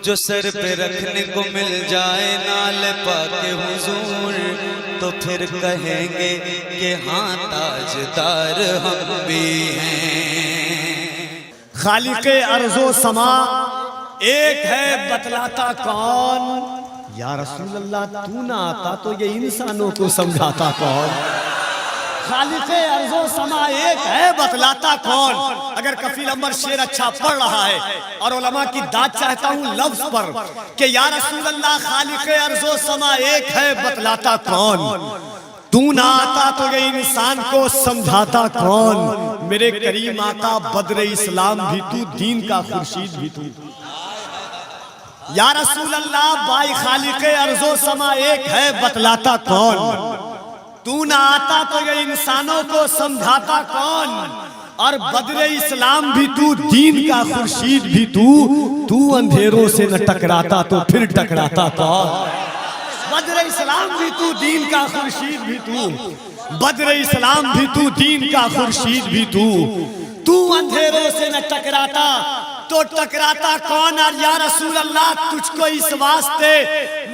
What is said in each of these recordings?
जो सर पे रखने को मिल जाए नाल पाके हुजूर, तो फिर कहेंगे कि हाँ ताजदार हम भी हैं। खालिक़े अर्ज़ो समा एक है, बतलाता कौन? या रसूल अल्लाह, तू ना आता तो ये इंसानों को समझाता कौन? खालिक़े अर्ज़ो समा एक है, बतलाता कौन? अगर कफील अमर शेर अच्छा पढ़ रहा है और उलमा की दाद चाहता हूँ लफ्ज पर कि या रसूल अल्लाह, खालिक़े अर्ज़ो समा एक है, बतलाता कौन? तू ना आता तो ये इंसान को समझाता कौन? मेरे करीम आका बद्र इस्लाम भी तू, दीन का खुर्शीद भी तू। या रसूल अल्लाह, बाई खालिक़े अर्ज़ो समा एक है, बतलाता कौन? तू ना आता तो ये इंसानों को समझाता कौन? और बद्र इस्लाम भी तू, दीन का खुर्शीद भी तू। तू अंधेरों से न टकराता तो फिर टकराता कौन? बद्र इस्लाम भी तू, दीन का खुर्शीद भी तू। बद्र इस्लाम भी तू, दीन का खुर्शीद भी तू। तू अंधेरों से न टकराता तो टकराता कौन? और या रसूल अल्लाह, तुझको इस वास्ते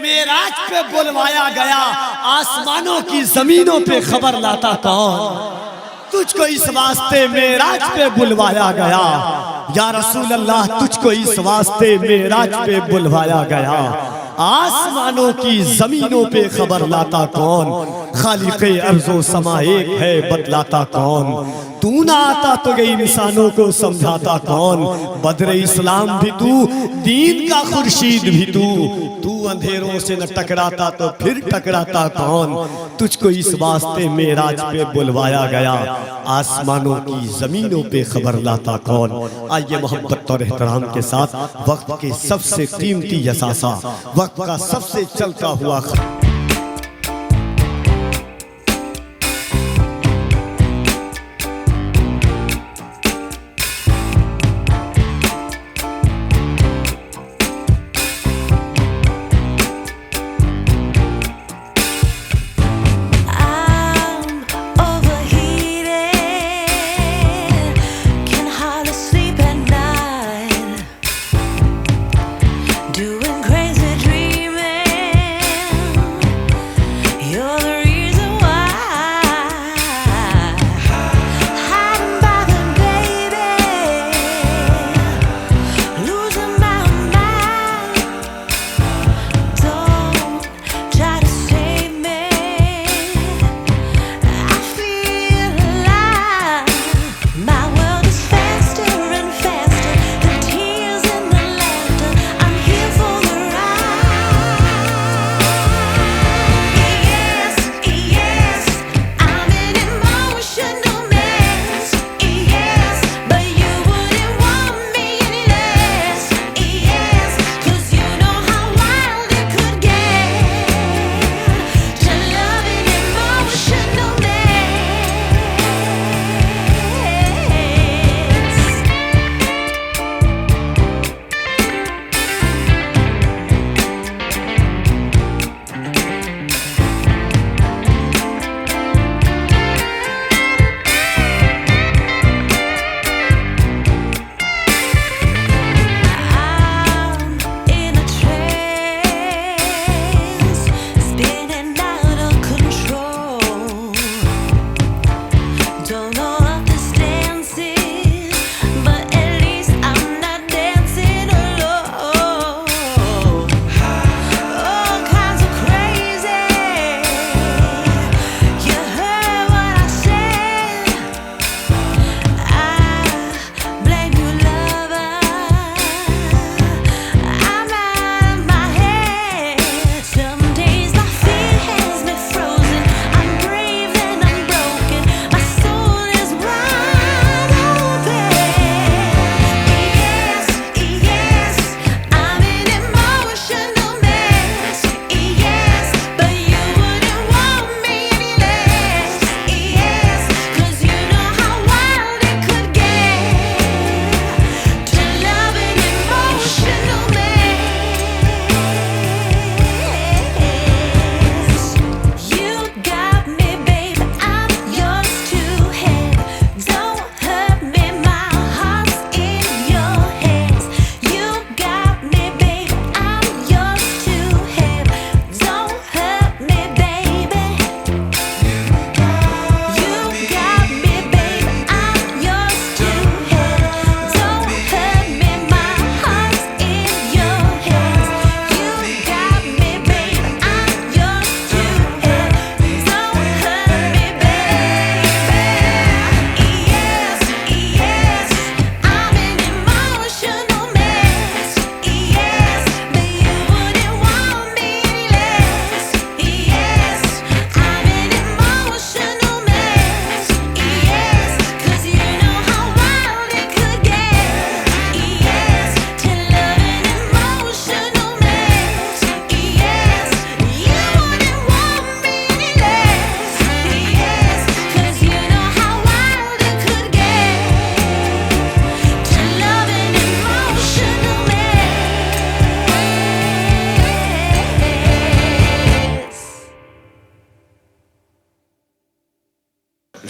मेराज पे बुलवाया गया, आसमानों की जमीनों पे खबर लाता कौन? तुझको इस वास्ते मेराज पे बुलवाया गया। या रसूल अल्लाह, तुझको इस वास्ते मेराज पे बुलवाया गया, आसमानों की जमीनों पे खबर लाता कौन? खालिक़े अर्ज़ो समा एक है, बतलाता कौन? तू ना आता तो ये इंसानों को समझाता कौन? बद्र इस्लाम भी तू, दीन का खुर्शीद भी तू। तू अंधेरों से न टकराता तो फिर टकराता कौन? तुझको इस वास्ते मेराज पे बुलवाया गया, आसमानों की जमीनों पे खबर लाता कौन? आइए मोहब्बत और एहतराम के साथ वक्त के सबसे कीमती असासा, वक्त का सबसे चलता हुआ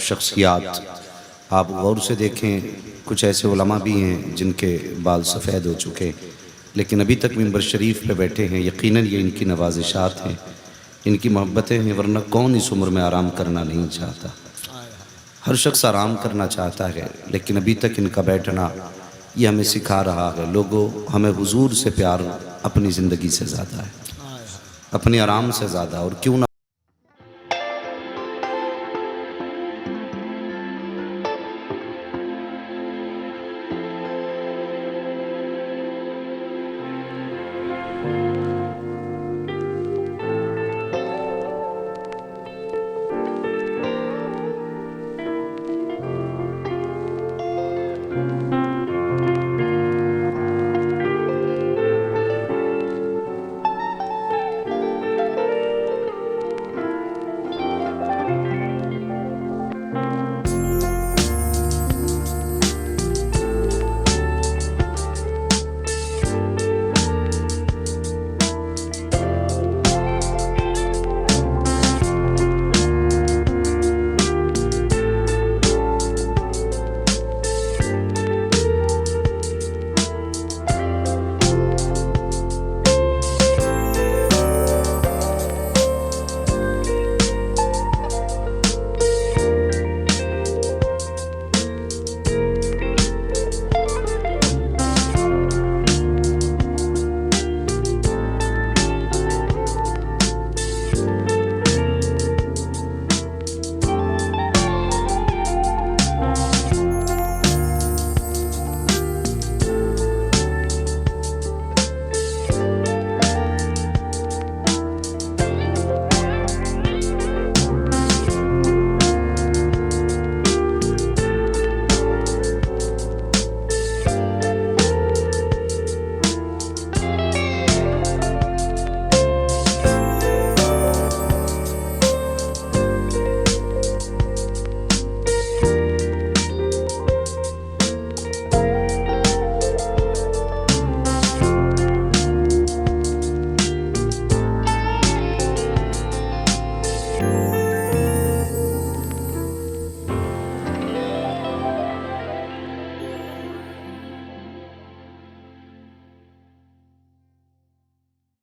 शख्सियात आप गौर से देखें, कुछ ऐसे उलमा भी हैं जिनके बाल सफ़ेद हो चुके लेकिन अभी तक मिंबर शरीफ पे बैठे हैं। यकीनन ये इनकी नवाजिशात हैं, इनकी मोहब्बतें हैं, वरना कौन इस उम्र में आराम करना नहीं चाहता। हर शख्स आराम करना चाहता है, लेकिन अभी तक इनका बैठना ये हमें सिखा रहा है, लोगों हमें हुजूर से प्यार अपनी ज़िंदगी से ज़्यादा है, अपने आराम से ज़्यादा। और क्यों ना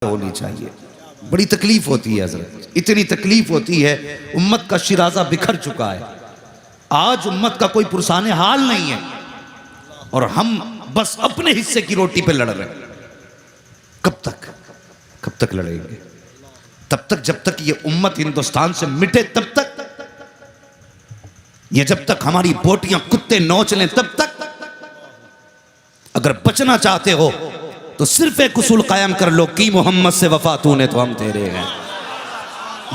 होनी चाहिए। बड़ी तकलीफ होती है हजरत, इतनी तकलीफ होती है, उम्मत का शिराजा बिखर चुका है। आज उम्मत का कोई पुरसाने हाल नहीं है और हम बस अपने हिस्से की रोटी पे लड़ रहे हैं। कब तक लड़ेंगे? तब तक जब तक ये उम्मत हिंदुस्तान से मिटे, तब तक ये जब तक हमारी बोटियां कुत्ते नोच लें तब तक। अगर बचना चाहते हो तो सिर्फ एक उसूल कायम कर लो कि मोहम्मद से वफा तूने तो हम तेरे हैं।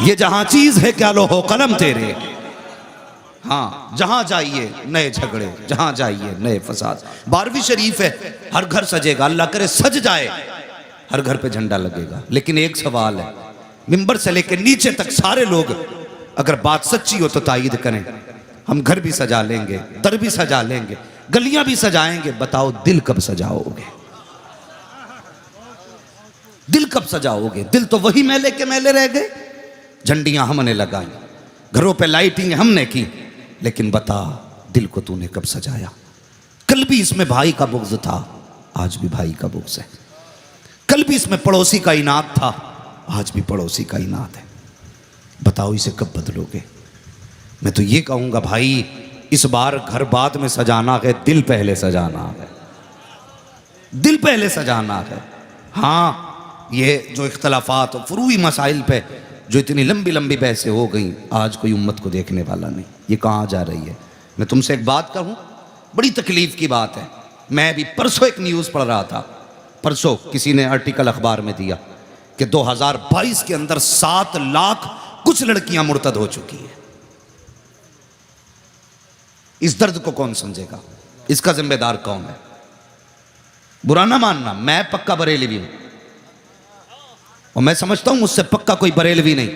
ये जहां चीज है क्या लो हो कलम तेरे। हाँ, जहां जाइए नए झगड़े, जहां जाइए नए फसाद। 12वीं शरीफ है, हर घर सजेगा, अल्लाह करे सज जाए, हर घर पे झंडा लगेगा। लेकिन एक सवाल है, मिंबर से लेकर नीचे तक सारे लोग अगर बात सच्ची हो तो तायीद करें। हम घर भी सजा लेंगे, दर भी सजा लेंगे, गलियां भी सजाएंगे, बताओ दिल कब सजाओगे? दिल कब सजाओगे? दिल तो वही मेले के मेले रह गए। झंडियां हमने लगाई, घरों पे लाइटिंग हमने की, लेकिन बता दिल को तूने कब सजाया? कल भी इसमें भाई का बुग़्ज़ था, आज भी भाई का बुग़्ज़ है। कल भी इसमें पड़ोसी का इनाद था, आज भी पड़ोसी का इनाद है। बताओ इसे कब बदलोगे? मैं तो ये कहूँगा भाई, इस बार घर बाद में सजाना है, दिल पहले सजाना है, दिल पहले सजाना है। हाँ, ये जो इख्तलाफात और फुरूई मसाइल पे जो इतनी लंबी लंबी बहसें हो गई, आज कोई उम्मत को देखने वाला नहीं। ये कहाँ जा रही है? मैं तुमसे एक बात कहूँ, बड़ी तकलीफ़ की बात है। मैं भी परसों एक न्यूज़ पढ़ रहा था, परसों किसी ने आर्टिकल अखबार में दिया कि 2022 के अंदर 7 लाख कुछ लड़कियां मुर्तद हो चुकी है। इस दर्द को कौन समझेगा? इसका जिम्मेदार कौन है? बुरा ना मानना, मैं पक्का बरेलवी हूं और मैं समझता हूं मुझसे पक्का कोई बरेलवी नहीं,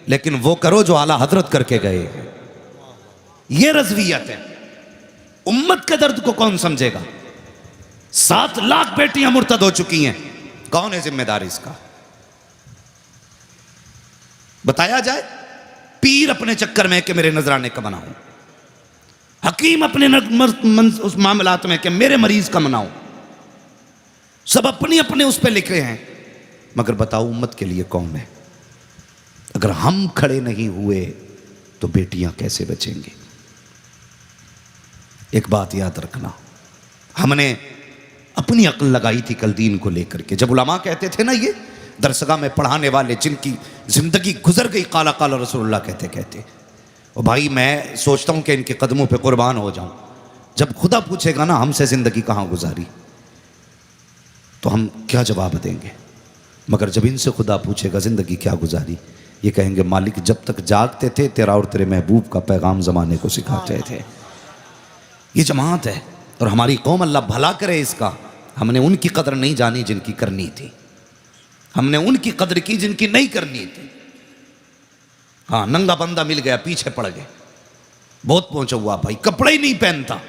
लेकिन वो करो जो आला हजरत करके गए हैं। ये रज़वियत है। उम्मत के दर्द को कौन समझेगा? 7 लाख बेटियां मुर्तद हो चुकी हैं, कौन है जिम्मेदार इसका? बताया जाए। पीर अपने चक्कर में कि मेरे नजराने का बनाऊं, हकीम अपने उस मामलात में कि मेरे मरीज का मनाओ, सब अपनी अपने उस पर लिखे हैं, मगर बताओ उम्मत के लिए कौन है? अगर हम खड़े नहीं हुए तो बेटियां कैसे बचेंगी? एक बात याद रखना, हमने अपनी अक्ल लगाई थी कल दीन को लेकर के। जब उलमा कहते थे ना, ये दरसगाह में पढ़ाने वाले जिनकी जिंदगी गुजर गई काला काला रसूलुल्लाह कहते कहते, और भाई मैं सोचता हूं कि इनके कदमों पे कुर्बान हो जाऊं। जब खुदा पूछेगा ना हमसे जिंदगी कहां गुजारी, तो हम क्या जवाब देंगे? मगर जब इनसे खुदा पूछेगा जिंदगी क्या गुजारी, ये कहेंगे मालिक जब तक जागते थे तेरा और तेरे महबूब का पैगाम जमाने को सिखाते थे। ये जमात है और हमारी कौम, अल्लाह भला करे इसका। हमने उनकी कदर नहीं जानी जिनकी करनी थी, हमने उनकी कदर की जिनकी नहीं करनी थी। हाँ, नंगा बंदा मिल गया, पीछे पड़ गए, बहुत पहुंचा हुआ भाई, कपड़े ही नहीं पहनता।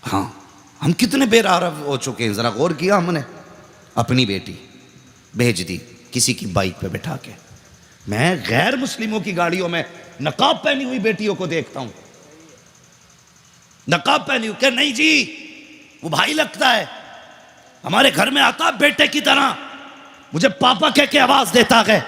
हाँ, हम कितने बेरारव हो चुके हैं, जरा गौर किया हमने? अपनी बेटी भेज दी किसी की बाइक पे बैठा के। मैं गैर मुस्लिमों की गाड़ियों में नकाब पहनी हुई बेटियों को देखता हूं, नकाब पहनी हुई, क्या नहीं जी वो भाई लगता है, हमारे घर में आता बेटे की तरह, मुझे पापा कह के आवाज देता है।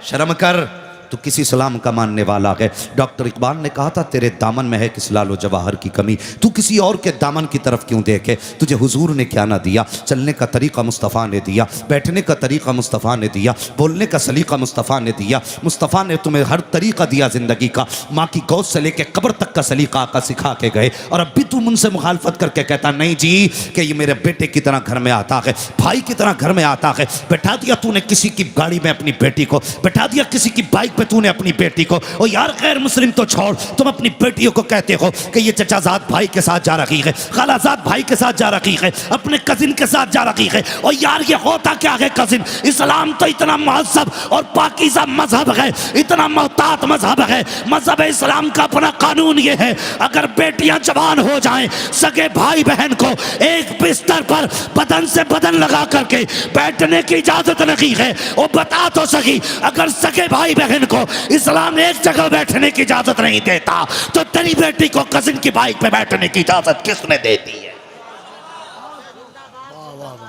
शर्म कर, तू किसी सलाम का मानने वाला है। डॉक्टर इकबाल ने कहा था तेरे दामन में है किस लालो जवाहर की कमी, तू किसी और के दामन की तरफ क्यों देखे? तुझे हुजूर ने क्या ना दिया? चलने का तरीका मुस्तफ़ा ने दिया, बैठने का तरीका मुस्तफ़ा ने दिया, बोलने का सलीका मुस्तफ़ा ने दिया। मुस्तफ़ा ने तुम्हें हर तरीका दिया जिंदगी का, माँ की गोद से लेके कब्र तक का सलीका आका सिखा के गए, और अब भी तू मुझसे मुखालफत करके कहता नहीं जी कि ये मेरे बेटे की तरह घर में आता है, भाई की तरह घर में आता है। बैठा दिया तूने किसी की गाड़ी में अपनी बेटी को, बैठा दिया किसी की बाइक पे तूने अपनी बेटी को, ओ यार गैर मुस्लिम तो छोड़, तुम अपनी बेटियों को कहते हो कि ये चचाजाद भाई के साथ जा रखी है, खालाजाद भाई के साथ जा रखी है, अपने कजिन के साथ जा रखी है। और यार ये होता क्या है कजिन? इस्लाम तो इतना महजब और पाकीज़ा मजहब है, इतना मोहतात मजहब है। मजहब इस्लाम का अपना कानून ये है, अगर बेटियां जवान हो जाएं, सगे भाई बहन को एक बिस्तर पर बदन से बदन लगा करके बैठने की इजाजत नहीं है। वो बता तो सही, अगर सगे भाई बहन को इस्लाम एक जगह बैठने की इजाजत नहीं देता तो तेरी बेटी को कजिन की बाइक पे बैठने की इजाजत किसने दे दी है?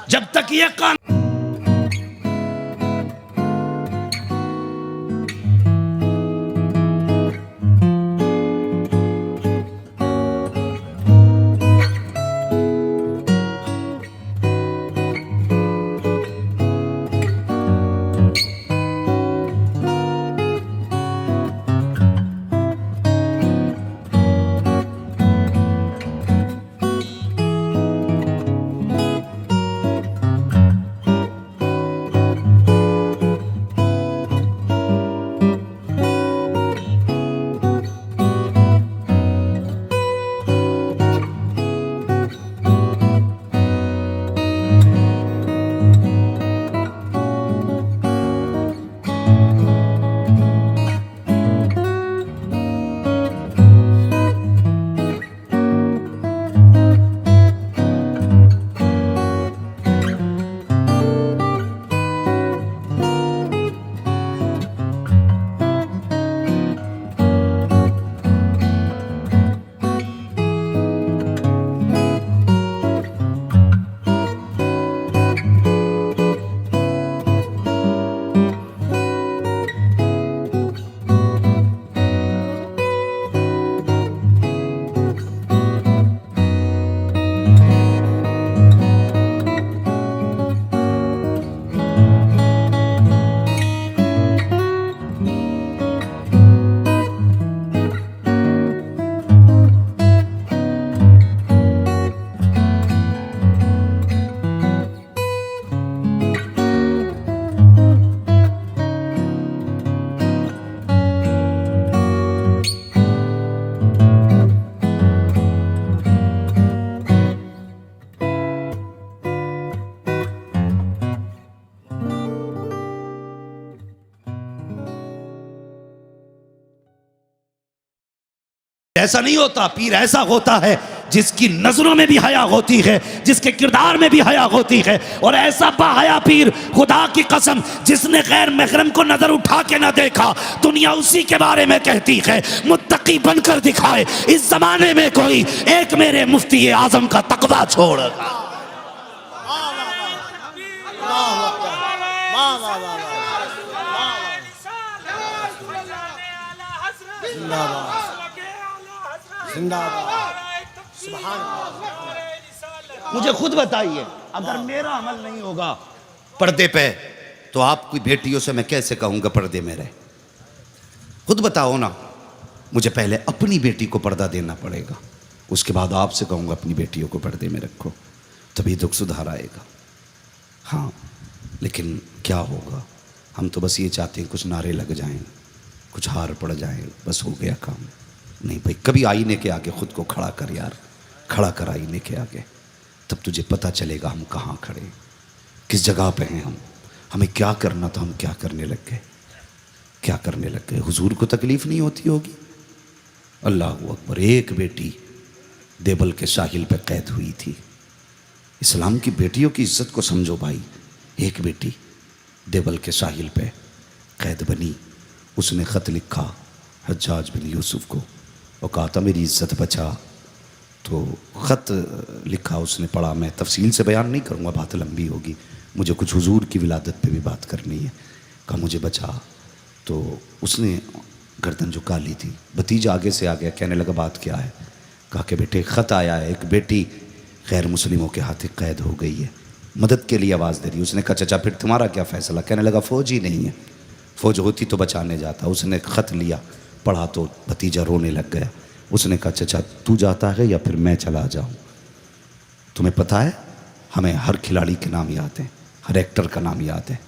जब तक ये कानून ऐसा नहीं होता। पीर ऐसा होता है जिसकी नजरों में भी हया होती है, जिसके किरदार में भी हया होती है। और ऐसा बाहया पीर, खुदा की कसम, जिसने गैर महरम को नजर उठा के न देखा, दुनिया उसी के बारे में कहती है मुत्तकी बनकर दिखाए। इस जमाने में कोई एक मेरे मुफ्ती आजम का तकवा छोड़। मुझे खुद बताइए, अगर मेरा अमल नहीं होगा पर्दे पे, तो आपकी बेटियों से मैं कैसे कहूंगा पर्दे में रहे? खुद बताओ ना। मुझे पहले अपनी बेटी को पर्दा देना पड़ेगा, उसके बाद आपसे कहूंगा अपनी बेटियों को पर्दे में रखो, तभी दुख सुधार आएगा। हाँ, लेकिन क्या होगा? हम तो बस ये चाहते हैं कुछ नारे लग जाएं, कुछ हार पड़ जाए, बस हो गया काम। नहीं भाई, कभी आईने के आगे खुद को खड़ा कर यार, खड़ा कर आईने के आगे, तब तुझे पता चलेगा हम कहाँ खड़े, किस जगह पे हैं हम, हमें क्या करना था, हम क्या करने लग गए, क्या करने लग गए। हुजूर को तकलीफ नहीं होती होगी? अल्लाह अकबर। एक बेटी देवल के साहिल पे कैद हुई थी। इस्लाम की बेटियों की इज्जत को समझो भाई। एक बेटी देवल के साहिल पे कैद बनी, उसने ख़त लिखा हज्जाज बिन यूसुफ को और कहा था मेरी इज्जत बचा। तो ख़त लिखा, उसने पढ़ा। मैं तफसील से बयान नहीं करूँगा, बात लंबी होगी, मुझे कुछ हुजूर की विलादत पे भी बात करनी है। कहा मुझे बचा। तो उसने गर्दन झुका ली थी। भतीजा आगे से आ गया, कहने लगा बात क्या है? कहा कि बेटे ख़त आया है, एक बेटी गैर मुस्लिमों के हाथ कैद हो गई है, मदद के लिए आवाज़ दे रही। उसने कहा चाचा फिर तुम्हारा क्या फ़ैसला? कहने लगा फ़ौज ही नहीं है, फ़ौज होती तो बचाने जाता। उसने ख़त लिया, पढ़ा तो भतीजा रोने लग गया। उसने कहा चाचा तू जाता है या फिर मैं चला जाऊं? तुम्हें पता है हमें हर खिलाड़ी के नाम याद हैं, हर एक्टर का नाम याद है।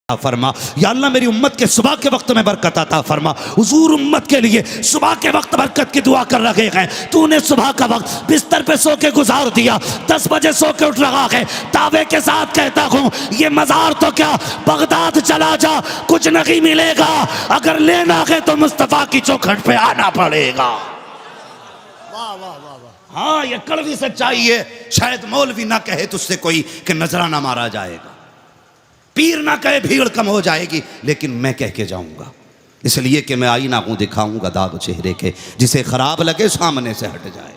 फरमा। या अल्लाह मेरी उम्मत के सुबह के वक्त में बरकत अता फरमा। हुजूर उम्मत के लिए सुबह के वक्त बरकत की दुआ कर रहे हैं। तूने सुबह का वक्त बिस्तर पे सो के गुजार दिया, 10 बजे सो के उठ रहा है। दावे के साथ कहता हूँ ये मजार तो क्या, बगदाद चला जा, कुछ नहीं मिलेगा। अगर लेना है तो मुस्तफा की चौखट पे आना पड़ेगा। वाह वाह वाह वाह। हाँ ये कड़वी सच्चाई है। शायद मौलवी ना कहे तुझसे कोई कि नजराना मारा जाएगा, पीर ना कहे भीड़ कम हो जाएगी, लेकिन मैं कह के जाऊंगा। इसलिए कि मैं आईना हूं, दिखाऊंगा दाग चेहरे के, जिसे खराब लगे सामने से हट जाए।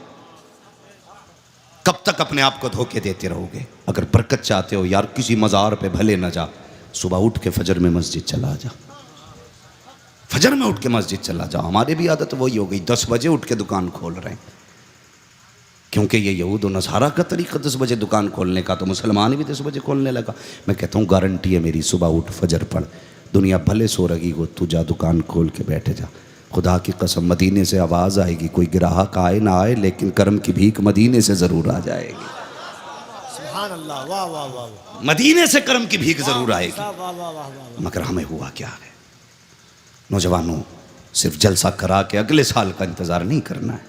कब तक अपने आप को धोखे देते रहोगे? अगर बरकत चाहते हो यार, किसी मजार पे भले न जा, सुबह उठ के फजर में मस्जिद चला जा। फजर में उठ के मस्जिद चला जाओ। हमारी भी आदत वही हो गई, 10 बजे उठ के दुकान खोल रहे हैं, क्योंकि ये यहूद और नसारा का तरीका 10 बजे दुकान खोलने का, तो मुसलमान भी 10 बजे खोलने लगा। मैं कहता हूँ गारंटी है मेरी, सुबह उठ फजर पढ़, दुनिया भले सो रही हो, तू जा दुकान खोल के बैठे जा। खुदा की कसम मदीने से आवाज़ आएगी, कोई ग्राहक आए ना आए, लेकिन कर्म की भीख मदीने से ज़रूर आ जाएगी। सुभान अल्लाह, वाह वाह वाह वाह। मदीने से कर्म की भीख ज़रूर आएगी। वाह वाह वाह वाह। मगर हमें हुआ क्या है? नौजवानों, सिर्फ जलसा करा के अगले साल का इंतज़ार नहीं करना है,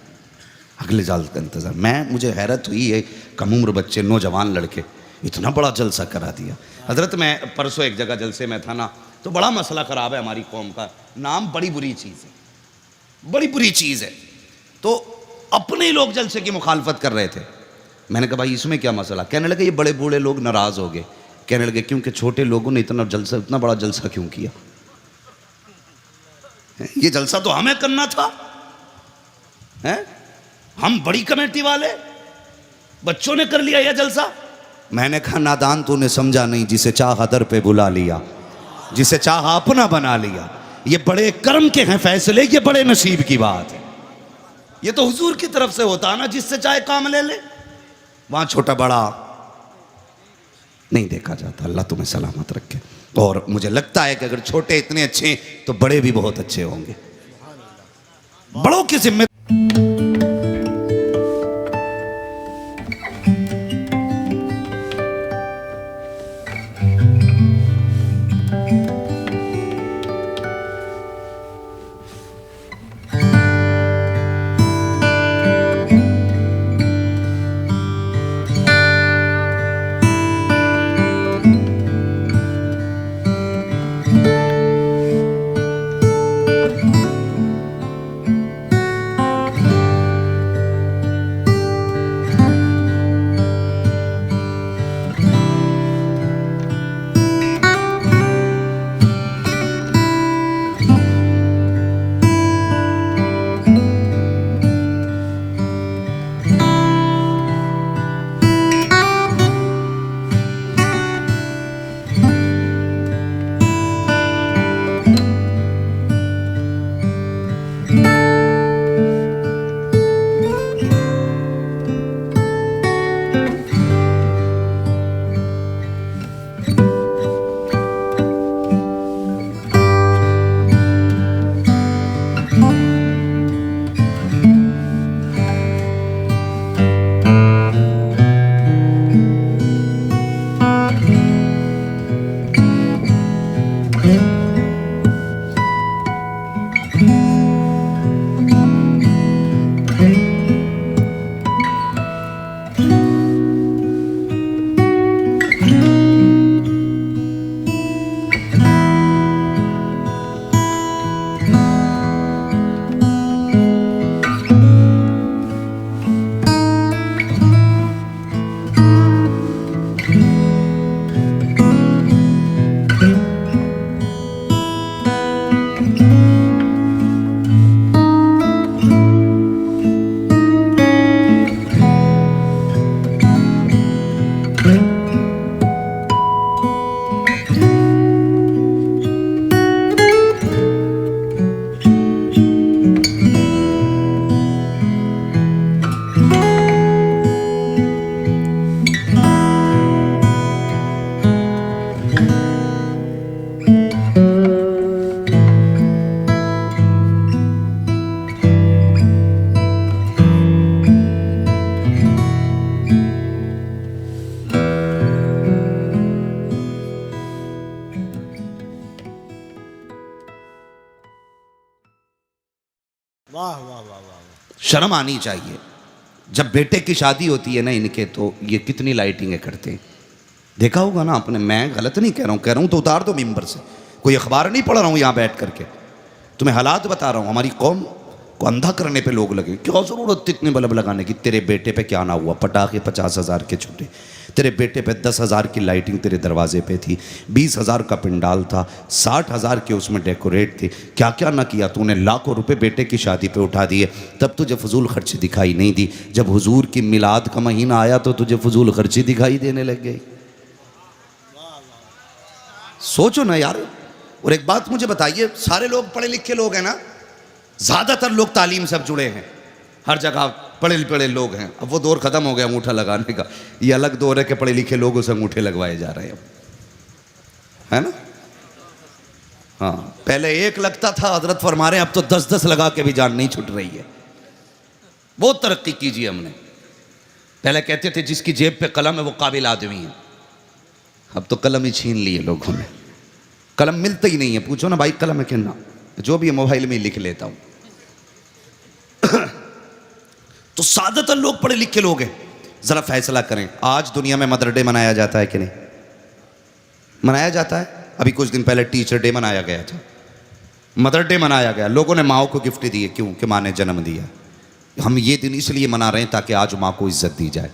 अगले साल का इंतज़ार। मुझे हैरत हुई है, कम उम्र बच्चे, नौजवान लड़के इतना बड़ा जलसा करा दिया। हजरत मैं परसों एक जगह जलसे में था ना, तो बड़ा मसला ख़राब है हमारी कौम का। नाम बड़ी बुरी चीज़ है, बड़ी बुरी चीज़ है। तो अपने ही लोग जलसे की मुखालफत कर रहे थे। मैंने कहा भाई इसमें क्या मसला? कहने लगे ये बड़े बूढ़े लोग नाराज़ हो गए। कहने लगे क्योंकि छोटे लोगों ने इतना बड़ा जलसा क्यों किया? ये जलसा तो हमें करना था, हैं? हम बड़ी कमेटी वाले, बच्चों ने कर लिया यह जलसा। मैंने कहा नादान, तूने समझा नहीं, जिसे चाहा दर पे बुला लिया, जिसे चाहा अपना बना लिया। ये बड़े कर्म के हैं फैसले, ये बड़े नसीब की बात है। ये तो हुजूर की तरफ से होता ना, जिससे चाहे काम ले ले। वहां छोटा बड़ा नहीं देखा जाता। अल्लाह तुम्हें सलामत रखे। और मुझे लगता है कि अगर छोटे इतने अच्छे हैं तो बड़े भी बहुत अच्छे होंगे। बड़ों की जिम्मे वाह वाह वाह वाह। शर्म आनी चाहिए। जब बेटे की शादी होती है ना इनके, तो ये कितनी लाइटिंगें करते हैं, देखा होगा ना आपने। मैं गलत नहीं कह रहा हूँ तो उतार दो मिंबर से, कोई अखबार नहीं पढ़ रहा हूँ यहाँ बैठ करके, तुम्हें हालात बता रहा हूँ। हमारी कौम को अंधा करने पे लोग लगे, क्या ज़रूरत इतने बल्ब लगाने की, तेरे बेटे पे क्या ना हुआ, पटाखे 50,000 के छूटे, तेरे बेटे पे 10,000 की लाइटिंग तेरे दरवाजे पे थी, 20,000 का पंडाल था, 60,000 के उसमें डेकोरेट थे, क्या क्या ना किया तूने, लाखों रुपए बेटे की शादी पे उठा दिए, तब तुझे फजूल खर्ची दिखाई नहीं दी। जब हुजूर की मिलाद का महीना आया तो तुझे फजूल खर्ची दिखाई देने लग गई। सोचो ना यार। और एक बात मुझे बताइए, सारे लोग पढ़े लिखे लोग हैं ना, ज़्यादातर लोग तालीम से अब जुड़े हैं, हर जगह पढ़े पढ़े लोग हैं। अब वो दौर ख़त्म हो गया अंगूठा लगाने का, ये अलग दौर है कि पढ़े लिखे लोगों से अंगूठे लगवाए जा रहे हैं, है ना। हाँ, पहले एक लगता था, हजरत फरमा रहे हैं अब तो 10-10 लगा के भी जान नहीं छूट रही है। बहुत तरक्की कीजिए हमने। पहले कहते थे जिसकी जेब पे कलम है वो काबिल आदमी है, अब तो कलम ही छीन लिए लोगों ने, कलम मिलता ही नहीं है। पूछो ना भाई कलम है कि ना, जो भी है मोबाइल में ही लिख लेता हूं। तो ज्यादातर लोग पढ़े लिखे लोग हैं। जरा फैसला करें, आज दुनिया में मदर डे मनाया जाता है कि नहीं मनाया जाता है? अभी कुछ दिन पहले टीचर डे मनाया गया था, मदर डे मनाया गया, लोगों ने माओ को गिफ्ट दिए, क्यों कि माँ ने जन्म दिया। हम ये दिन इसलिए मना रहे हैं ताकि आज माँ को इज्जत दी जाए।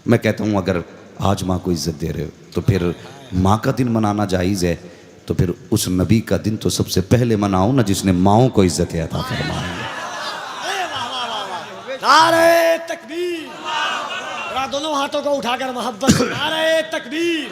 मैं कहता हूँ अगर आज माँ को इज्जत दे रहे हो तो फिर माँ का दिन मनाना जायज़ है, तो फिर उस नबी का दिन तो सबसे पहले मनाओ ना जिसने माओ को इज्जत अता फरमाई है। नारे तकबीर, जरा दोनों हाथों को उठाकर मोहब्बत से नारे तकबीर।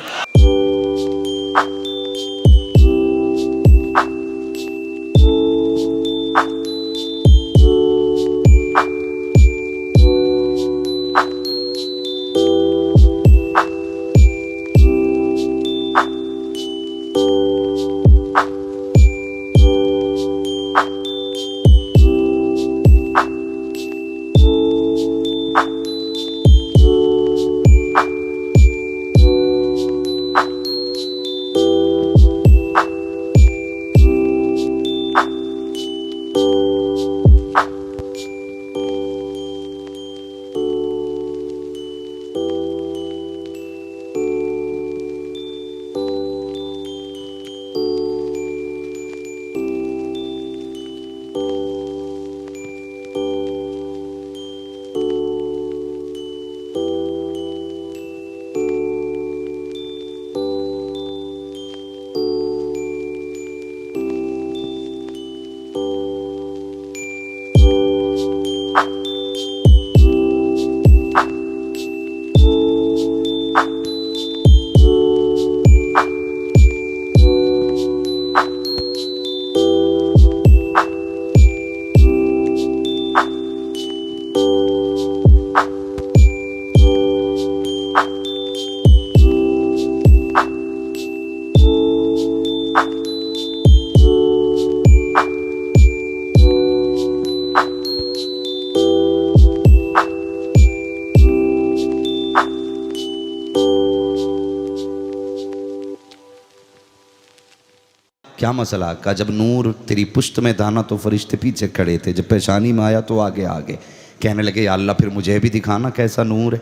क्या मसला का, जब नूर तेरी पुश्त में था ना तो फरिश्ते पीछे खड़े थे, जब पेशानी में आया तो आगे आगे कहने लगे या अल्लाह फिर मुझे भी दिखाना कैसा नूर है।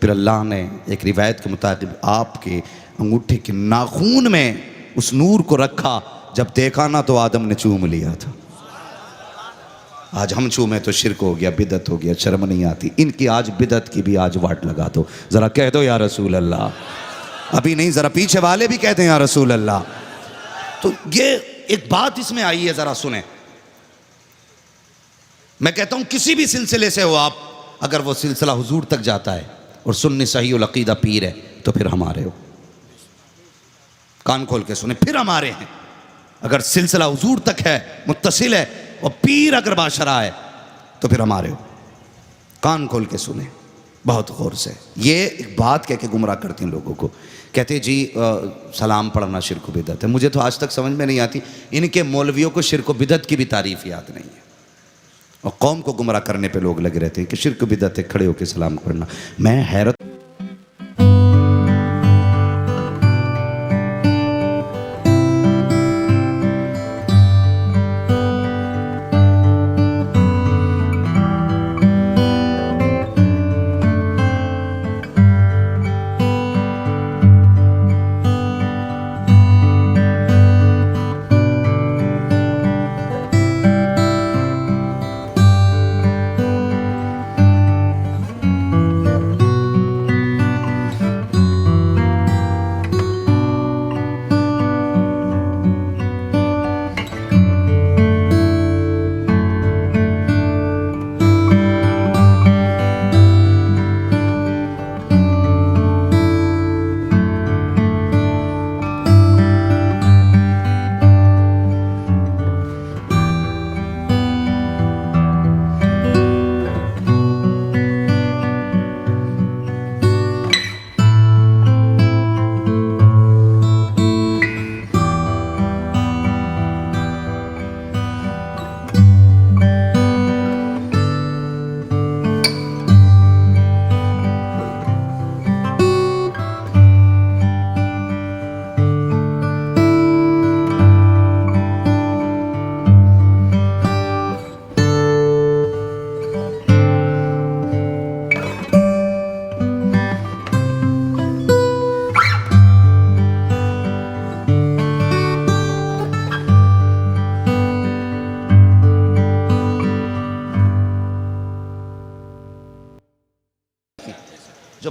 फिर अल्लाह ने एक रिवायत के मुताबिक आपके अंगूठे के नाखून में उस नूर को रखा, जब देखा ना तो आदम ने चूम लिया था। आज हम चूमे तो शिरक हो गया, बिदत हो गया, शर्म नहीं आती। इनकी आज बिदत की भी आज वाट लगा दो, ज़रा कह दो या रसूल अल्लाह। अभी नहीं, ज़रा पीछे वाले भी कहते हैं या रसूल अल्लाह। तो ये एक बात इसमें आई है, ज़रा सुने। मैं कहता हूं किसी भी सिलसिले से हो आप, अगर वो सिलसिला हुजूर तक जाता है और सुन्नी सही अकीदा पीर है तो फिर हमारे हो। कान खोल के सुने, फिर हमारे हैं। अगर सिलसिला हुजूर तक है, मुत्तसिल है, और पीर अगर बाशरा है तो फिर हमारे हो। कान खोल के सुने बहुत गौर से। ये एक बात कह के गुमराह करती हैं लोगों को, कहते जी सलाम पढ़ना शिरक बिदत है। मुझे तो आज तक समझ में नहीं आती, इनके मौलवियों को शिरक बिदत की भी तारीफ याद नहीं है, और कौम को गुमराह करने पे लोग लगे रहते हैं कि शिरक बिदत है, खड़े होकर सलाम पढ़ना। मैं हैरत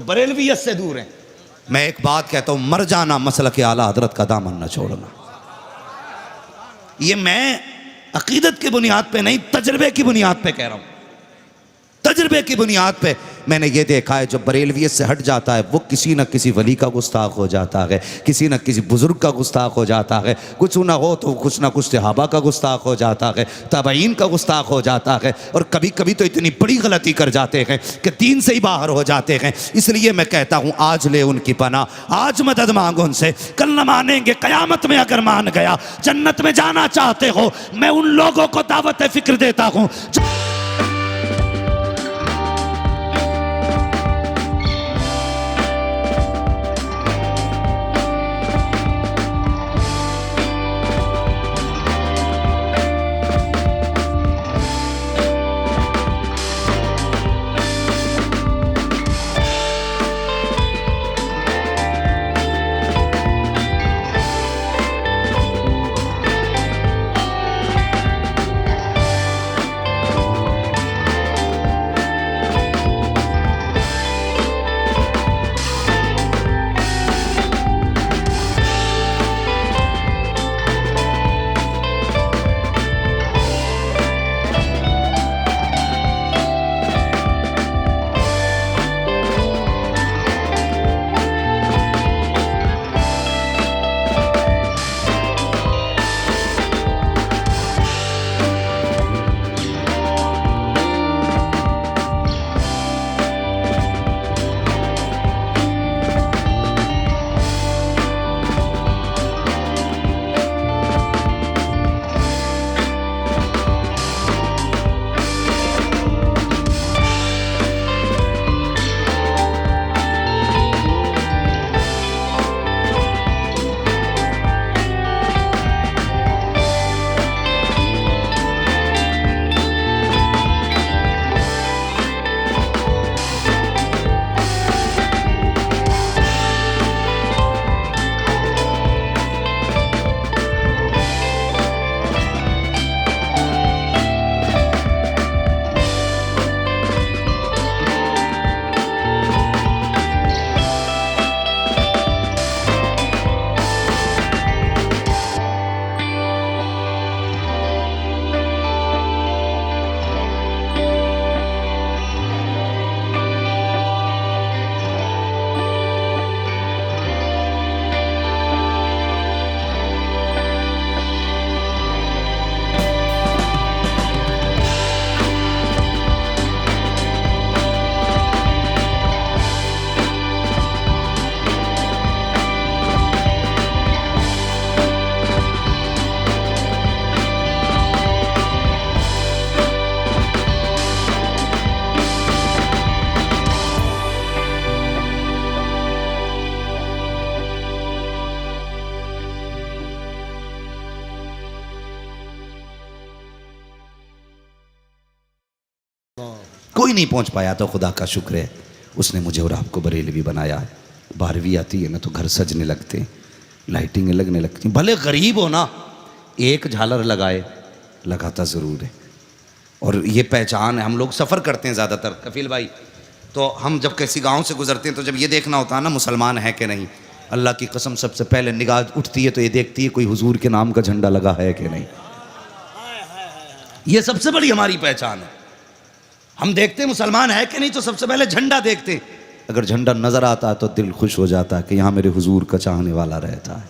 बरेलवियत से दूर हैं। मैं एक बात कहता हूं, मर जाना मसलक आला हजरत का दामन न छोड़ना। ये मैं अकीदत की बुनियाद पे नहीं, तजर्बे की बुनियाद पे कह रहा हूं। तजर्बे की बुनियाद पे मैंने ये देखा है, जो बरेलवियत से हट जाता है वो किसी न किसी वली का गुस्ताख हो जाता है, किसी न किसी बुजुर्ग का गुस्ताख हो जाता है, कुछ ना हो तो कुछ ना कुछ सहाबा का गुस्ताख हो जाता है, ताबईन का गुस्ताख हो जाता है, और कभी कभी तो इतनी बड़ी गलती कर जाते हैं कि दीन से ही बाहर हो जाते हैं। इसलिए मैं कहता हूँ, आज ले उनकी पनाह, आज मदद मांगो उनसे, कल न मानेंगे कयामत में अगर मान गया। जन्नत में जाना चाहते हो, मैं उन लोगों को दावत फिक्र देता हूँ। कोई नहीं पहुंच पाया तो खुदा का शुक्र है, उसने मुझे और आपको बरेलवी बनाया है। 12वीं आती है ना तो घर सजने लगते हैं, लाइटिंगें लगने लगती हैं। भले गरीब हो ना, एक झालर लगाए, लगाता ज़रूर है। और ये पहचान है। हम लोग सफ़र करते हैं ज़्यादातर कफील भाई, तो हम जब किसी गांव से गुजरते हैं तो जब ये देखना होता है ना मुसलमान है कि नहीं, अल्लाह की कसम सबसे पहले निगाह उठती है तो ये देखती है कोई हुजूर के नाम का झंडा लगा है कि नहीं। ये सबसे बड़ी हमारी पहचान है। हम देखते हैं मुसलमान है कि नहीं तो सबसे पहले झंडा देखते हैं। अगर झंडा नजर आता है तो दिल खुश हो जाता है कि यहाँ मेरे हुजूर का चाहने वाला रहता है।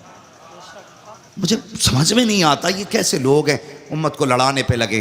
मुझे समझ में नहीं आता ये कैसे लोग हैं, उम्मत को लड़ाने पे लगे।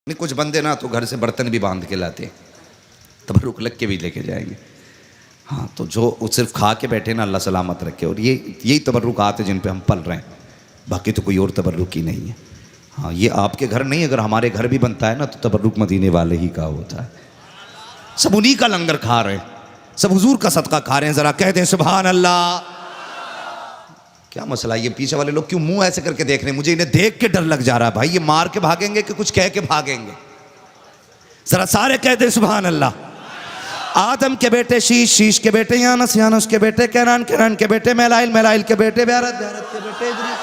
नहीं, कुछ बंदे ना तो घर से बर्तन भी बांध के लाते हैं, तबरुक लग के भी लेके जाएंगे। हाँ, तो जो वो सिर्फ खा के बैठे ना, अल्लाह सलामत रखे। और यही तबरुकात है जिन पे हम पल रहे हैं, बाकी तो कोई और तबरुक ही नहीं है। हाँ, ये आपके घर नहीं, अगर हमारे घर भी बनता है ना तो तबरुक मदीने वाले ही का होता है। सब उन्हीं का लंगर खा रहे हैं, सब हुजूर का सदका खा रहे हैं। ज़रा कह दें सुभान अल्लाह। क्या मसला, ये पीछे वाले लोग क्यों मुंह ऐसे करके देख रहे हैं? मुझे इन्हें देख के डर लग जा रहा है भाई, ये मार के भागेंगे कि कुछ कह के भागेंगे? ज़रा सारे कह दें सुभान अल्लाह। आदम के बेटे शीश, शीश के बेटे यानस, यानस के बेटे कैनान, कैनान के बेटे मैलाइल, मैलाइल के बेटे ब्यारत, ब्यारत के बेटे इदरीस।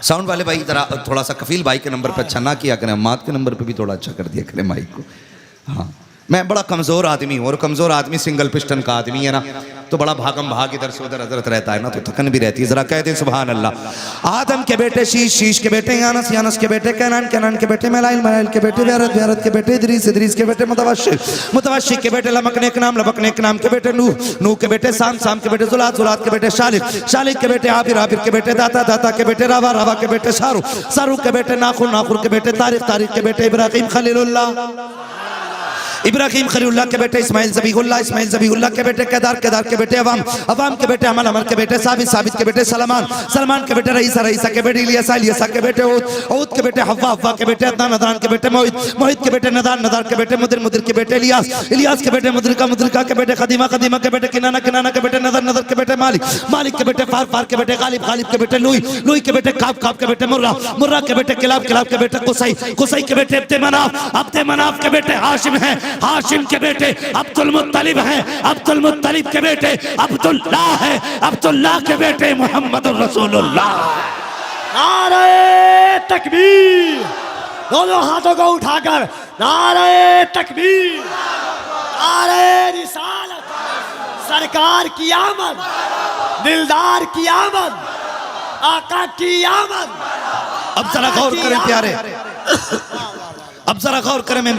साउंड वाले भाई जरा थोड़ा सा कफील भाई के नंबर पे अच्छा ना किया करें, अम्माद के नंबर पे भी थोड़ा अच्छा कर दिया करें माइक को। हाँ, मैं बड़ा कमज़ोर आदमी हूँ, और कमज़ोर आदमी सिंगल पिस्टन का आदमी है ना, तो बड़ा भागम भाग इधर से उधर हजरत रहता है ना, तो थकन भी रहती है। ज़रा कह दें सुभान अल्लाह। आदम के बेटे शीश, शीश के बेटे यानस, यानस के बेटे कैनान, कैनान के बेटे मैलाइल, मैलाइल के बेटे ब्यारत, ब्यारत के बेटे इदरीस, इदरीस के बेटे मुतवश्शिक, मुतवश्शिक के बेटे लमकने के नाम, लमकने के नाम के बेटे नूह, नूह के बेटे साम, साम के बेटे जुलात, जुलात के बेटे शालिक, शालिक के बेटे आबिर, आबिर के बेटे दाता, दाता के बेटे रावा, रावा के बेटे शाहरुख, शाहरुख के बेटे नाखुर, नाखुर के बेटे तारिक, तारिक के बेटे इब्राहिम खलीलुल्लाह, इब्राहिम खलीलुल्लाह के बेटे इस्माइल ज़बीहुल्लाह, इस्माइल ज़बीहुल्लाह के बेटे केदार, केदार के बेटे अवाम, अवाम के बेटे अमल, अमल के बेटे साबित, साबित के बेटे सलमान, सलमान के बेटे रईसा, रईसा के बेटे इलियासा, इलियासा के बेटे ऊद, ऊद के बेटे हव्वा, हव्वा के बेटे अदनान, अदनान के बेटे मोहित, मोहित के बेटे नदान, नदार के बेटे मुदिर, मुदिर के बेटे इलियास, इलियास के बेटे मुद्रिका, मुद्रिका के बेटे खदीमा, खदीमा के बेटे किनाना, किनाना के बेटे नदर, नदर के बेटे मालिक, मालिक के बेटे फार, फार के बेटे गालिब, गालिब के बेटे लुई, लुई के बेटे काब, काब के बेटे मुर्रा, मुर्रा के बेटे किलाब, किलाब के बेटे कुसई, कुसई के बेटे अब्दे मनाफ, अब्दे मनाफ के बेटे हाशिम हैं, हाशिम के बेटे अब्दुल मुत्तलिब हैं, अब्दुल मुत्तलिब के बेटे अब्दुल्लाह हैं, अब्दुल्लाह के बेटे मोहम्मद रसूलुल्लाह। नारे तकबीर, दोनों हाथों को उठाकर नारे तकबीर, नारे रिसालत, सरकार की आमद, दिलदार की आमद, आका की आमद। अब जरा गौर करें प्यारे, अब जरा गौर करें, मैं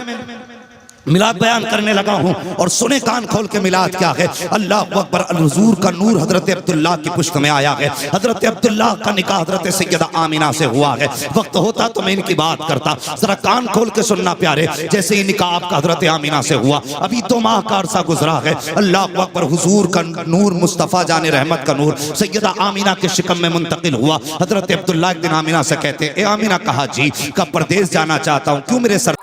मिलाद बयान करने लगा हूं और सुने कान खोल के मिलाद क्या है। अल्लाह अकबर, हुजूर का नूर हजरत अब्दुल्लाह की पुश्त में आया है। हजरत अब्दुल्लाह का निकाह हजरत सैयदा आमिना से हुआ है। वक्त होता तो मैं इनकी बात करता, जरा कान खोल के सुनना प्यारे। जैसे ही निकाह आपका हजरत आमिना से हुआ, अभी 2 माह का अरसा गुजरा है। अल्लाह अकबर, हुजूर का नूर मुस्तफ़ा जाने रहमत का नूर सैयदा आमिना के शिकम में मुंतकिल हुआ। हजरत अब्दुल्लाह एक दिन आमिना से कहते, ए आमिना, कहा जी कब परदेश जाना चाहता हूँ, क्यों मेरे सर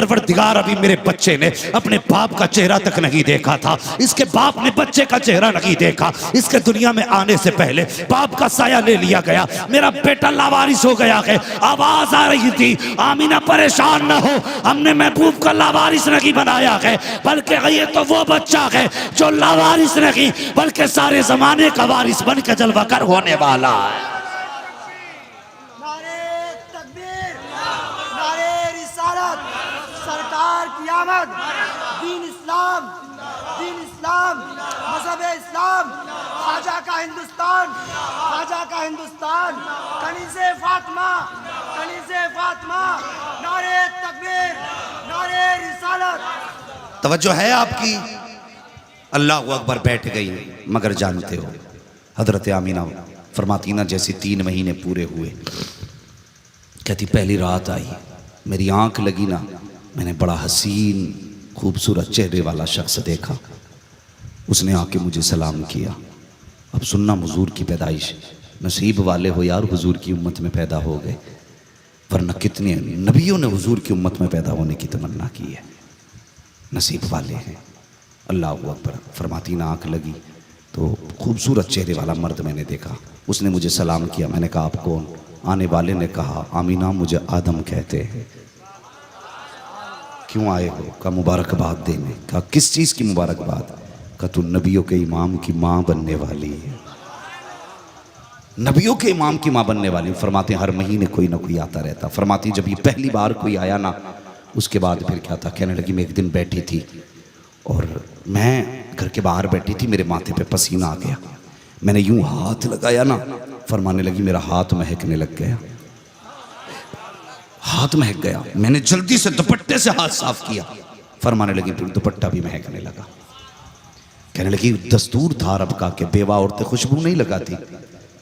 परवरदिगार अभी मेरे बच्चे ने अपने बाप का चेहरा तक नहीं देखा था, इसके बाप ने बच्चे का चेहरा नहीं देखा, इसके दुनिया में आने से पहले बाप का साया ले लिया गया, मेरा बेटा लावारिस हो गया है। आवाज आ रही थी, आमीना परेशान ना हो, हमने महबूब का लावारिस नहीं बनाया है, बल्कि ये तो वो बच्चा है जो लावारिस नहीं बल्कि सारे जमाने का वारिस बन के जलवा कर होने वाला है। नारे तकबीर, नारे रिसालत, सरकार की आमद, दीन इस्लाम, मजहब इस्लाम, ख्वाजा का हिंदुस्तान, कनीज़े फातिमा, नारे तकबीर, नारे रिसालत। तवज्जो है आपकी? अल्लाह अकबर बैठ गई, मगर जानते हो हजरत आमीना फरमाती ना जैसे 3 महीने पूरे हुए, कहती पहली रात आई, मेरी आंख लगी ना, मैंने बड़ा हसीन खूबसूरत चेहरे वाला शख्स देखा, उसने आके मुझे सलाम किया। अब सुनना, हुजूर की पैदाइश, नसीब वाले हो यार हुजूर की उम्मत में पैदा हो गए, वरना कितने नबियों ने हुजूर की उम्मत में पैदा होने की तमन्ना की है, नसीब वाले हैं। अल्लाह अकबर। फरमाती ना आँख लगी तो खूबसूरत चेहरे वाला मर्द मैंने देखा, उसने मुझे सलाम किया। मैंने कहा आप कौन? आने वाले ने कहा आमीना मुझे आदम कहते हैं। क्यों आए हो? कहा मुबारकबाद देने। कहा किस चीज़ की मुबारकबाद? कहा तू नबियों के इमाम की माँ बनने वाली है। नबियों के इमाम की माँ बनने वाली। फरमाते हर महीने कोई ना कोई आता रहता। फरमाती जब ये पहली बार कोई आया ना, उसके बाद फिर क्या था, कहने लगी मैं एक दिन बैठी थी और मैं घर के बाहर बैठी थी, मेरे माथे पे पसीना आ गया, मैंने यूं हाथ लगाया ना, फरमाने लगी मेरा हाथ महकने लग गया, हाथ महक गया। मैंने जल्दी से दुपट्टे से हाथ साफ किया, फरमाने लगी फिर दुपट्टा भी महकने लगा। कहने लगी दस्तूर था अरब का कि बेवा औरतें खुशबू नहीं लगाती,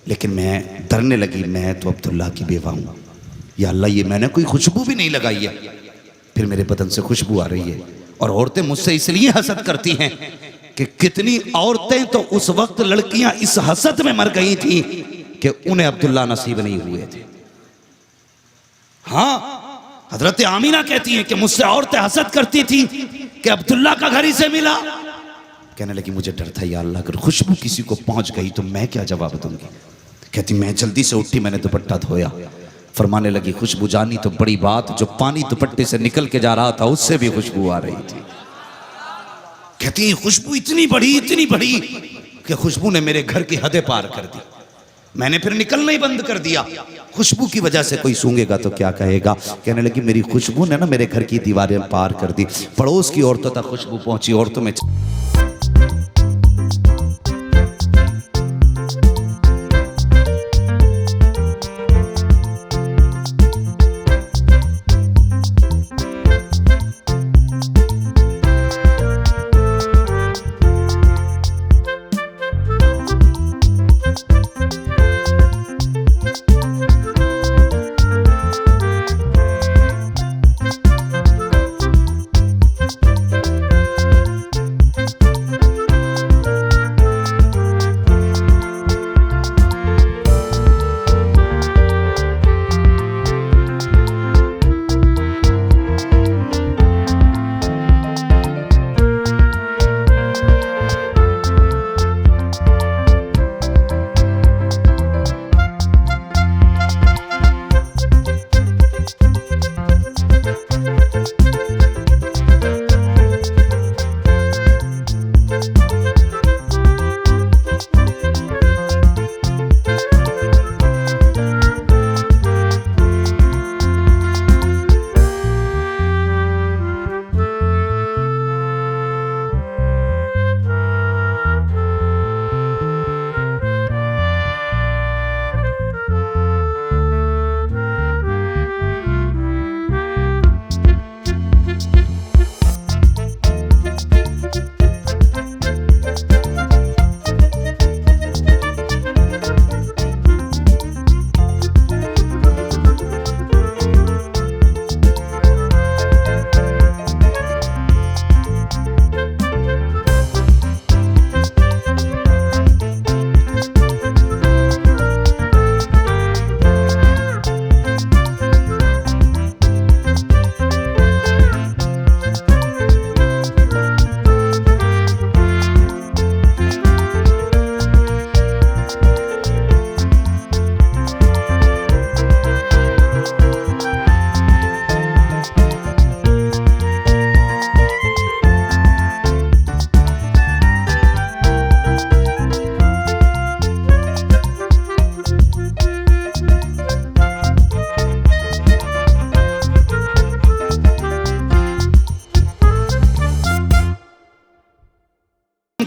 लेकिन मैं डरने लगी, मैं तो अब्दुल्ला की बेवा हूँ, या अल्लाह ये मैंने कोई खुशबू भी नहीं लगाई है, फिर मेरे बदन से खुशबू आ रही है। और औरतें मुझसे इसलिए हसद करती हैं कि कितनी औरतें तो उस वक्त लड़कियां इस हसद में मर गई थी कि उन्हें अब्दुल्ला नसीब नहीं हुए थे। हाँ, हजरत आमीना कहती हैं कि मुझसे औरतें हसद करती थी कि अब्दुल्ला का घर ही से मिला। कहने लगी मुझे डर था या अल्लाह अगर खुशबू किसी को पहुंच गई तो मैं क्या जवाब दूंगी। कहती मैं जल्दी से उठी, मैंने दुपट्टा धोया। फरमाने लगी खुशबू जानी तो बड़ी बात, जो पानी दुपट्टे से निकल के जा रहा था उससे भी खुशबू आ रही थी। कहती खुशबू इतनी बड़ी कि खुशबू ने मेरे घर की हदें पार कर दी। मैंने फिर निकलना ही बंद कर दिया, खुशबू की वजह से कोई सूंघेगा तो क्या कहेगा। कहने लगी मेरी खुशबू ने ना मेरे घर की दीवारें पार कर दी, पड़ोस की औरतों तक खुशबू पहुंची, औरतों में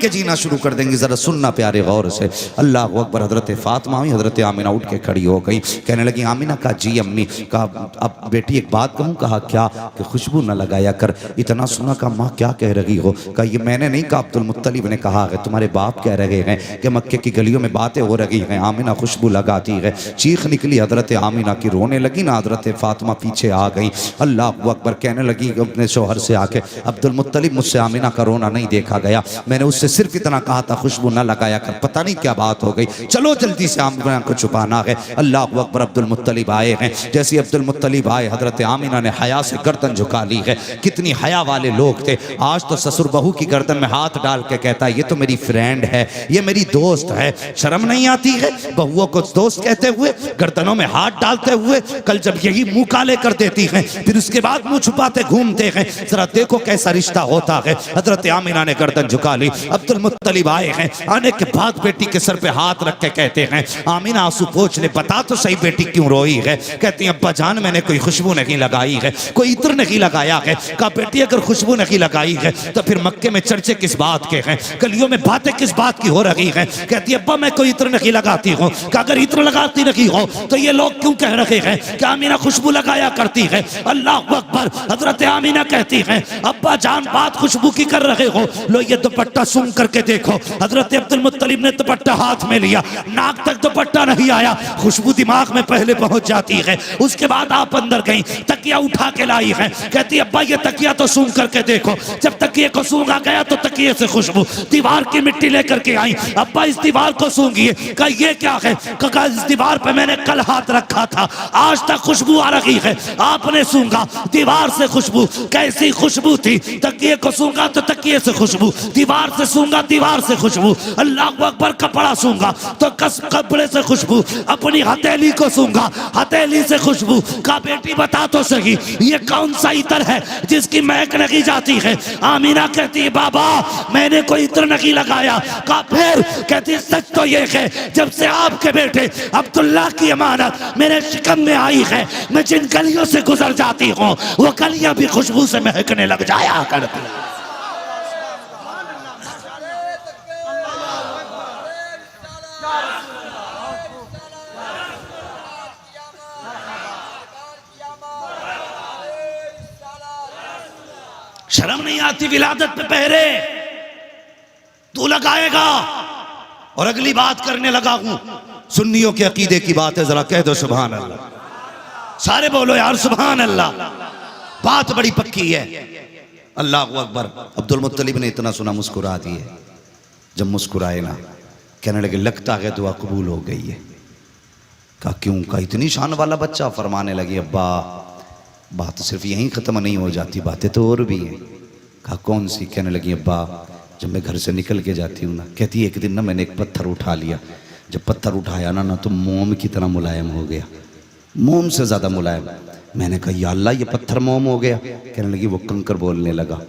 के जीना शुरू कर देंगी। ज़रा सुनना प्यारे गौर से। अल्लाह अकबर। हज़रत फ़ातिमा हुई, हज़रत आमिना उठ के खड़ी हो गई। कहने लगी आमिना कहा जी अम्मी। कहा अब बेटी एक बात कहूँ। कहा क्या? कि खुशबू न लगाया कर। इतना सुना। कहा माँ क्या कह रही हो? कहा ये मैंने नहीं कहा, अब्दुल मुत्तलिब ने कहा है, तुम्हारे बाप कह रहे हैं कि मक्के की गलियों में बातें हो रही हैं, आमिना खुशबू लगाती है। चीख निकली हज़रत आमिना की, रोने लगी ना। हज़रत फ़ातिमा पीछे आ गई। अल्लाह अकबर। कहने लगी अपने शोहर से आके अब्दुल मुत्तलिब मुझसे आमिना का रोना नहीं देखा गया, मैंने उससे सिर्फ इतना कहा था खुशबू न लगाया कर, पता नहीं क्या बात हो गई, चलो जल्दी से आमिना को छुपाना है। अल्लाह अकबर। अब्दुल मुत्तलिब आए हैं। जैसे अब्दुल मुत्तलिब आए हज़रत आमिना ने हया से गर्दन झुका ली है। कितनी हया वाले लोग थे। आज तो ससुर बहू की गर्दन में हाथ डाल के कहता है ये तो मेरी फ्रेंड है, ये मेरी दोस्त है। शर्म नहीं आती है बहुओं को दोस्त कहते हुए, गर्दनों में हाथ डालते हुए? कल जब यही मुंह काले कर देती हैं फिर उसके बाद मुंह छुपाते घूमते हैं, जरा देखो कैसा रिश्ता होता है। हजरत आमिना ने गर्दन झुका ली। अब्दुल मुत्तलिब आए हैं। आने के बाद बेटी के सर पे हाथ रख के कहते हैं आमिना आंसू पोंछ ले, बता तो सही बेटी क्यों रोई है? कहती है अब्बा जान मैंने कोई खुशबू नहीं लगाई है, कोई इत्र नहीं लगाया है। कहा बेटी अगर खुशबू नहीं लगाई है तो फिर मक्के में चर्चे किस बात के हैं, गलियों में बातें किस बात की हो रही हैं? कहती है अब्बा मैं कोई इत्र नहीं लगाती हूँ। कहा अगर इत्र लगाती नहीं हो तो ये लोग क्यों कह रहे हैं कि आमिना खुशबू लगाया करती है? अल्लाह अकबर। हजरत आमिना कहती है अब्बा जान बात खुशबू की कर रहे हो, लो ये दुपट्टा सूंघ करके देखो। हजरत अब्दुल मुत्तलिब ने दुपट्टा हाथ में लिया, नाक तक दुपट्टा नहीं आया, खुशबू दिमाग में पहले पहुंच जाती है। उसके बाद आप अंदर गई, तकिया उठा के लाई है। कहती अब्बा ये तकिया तो सूंघ करके देखो। जब तकिए को सूंघा गया तो तकिए से खुशबू, दीवार की मिट्टी लेकर के आई। अब्बा इस दीवार को सूंघिए। कहा ये क्या है? कहा इस दीवार पे मैंने कल हाथ रखा था, आज तक खुशबू आ रही है। आपने सूंघा दीवार से खुशबू, कैसी खुशबू थी? तकिए को सूंघा तो तकिए से खुशबू, दीवार से सूंघा दीवार से खुशबू। अल्लाह अकबर। कपड़ा सूंघा तो कपड़े से खुशबू, अपनी हथेली को सूंघा, हथेली से खुशबू। कहा बेटी बता तो सही ये कौन सा इत्र है जिसकी महक नहीं जाती है? आमिना कहती है बाबा मैंने कोई इत्र नहीं लगाया। कहा फिर? कहती सच तो ये है जब से आपके बेटे अब्दुल्ला की अमानत मेरे शिकम में आई है, मैं जिन गलियों से गुजर जाती हूँ वो गलियां भी खुशबू से महकने लग जाया करती हैं। शर्म नहीं आती विलादत पे पहरे तू लगाएगा? और अगली बात करने लगा हूं, सुन्नियों के अकीदे की बात है, जरा कह दो सुभान अल्लाह। सारे बोलो यार सुभान अल्लाह। बात बड़ी पक्की है। अल्लाह अकबर। अब्दुल मुत्तलिब ने इतना सुना मुस्कुरा दिए। जब मुस्कुराए ना कहने लगे लगता है दुआ कबूल हो गई है। कहा क्यों? कहा इतनी शान वाला बच्चा। फरमाने लगी अब्बा बात सिर्फ यहीं ख़त्म नहीं हो जाती, बातें तो और भी हैं। कहा कौन सी? कहने लगी अब्बा जब मैं घर से निकल के जाती हूँ ना, कहती है एक दिन ना मैंने एक पत्थर उठा लिया, जब पत्थर उठाया ना तो मोम की तरह मुलायम हो गया, मोम से ज़्यादा मुलायम। मैंने कहा या अल्लाह ये पत्थर मोम हो गया? कहने लगी वो कंकर बोलने लगा।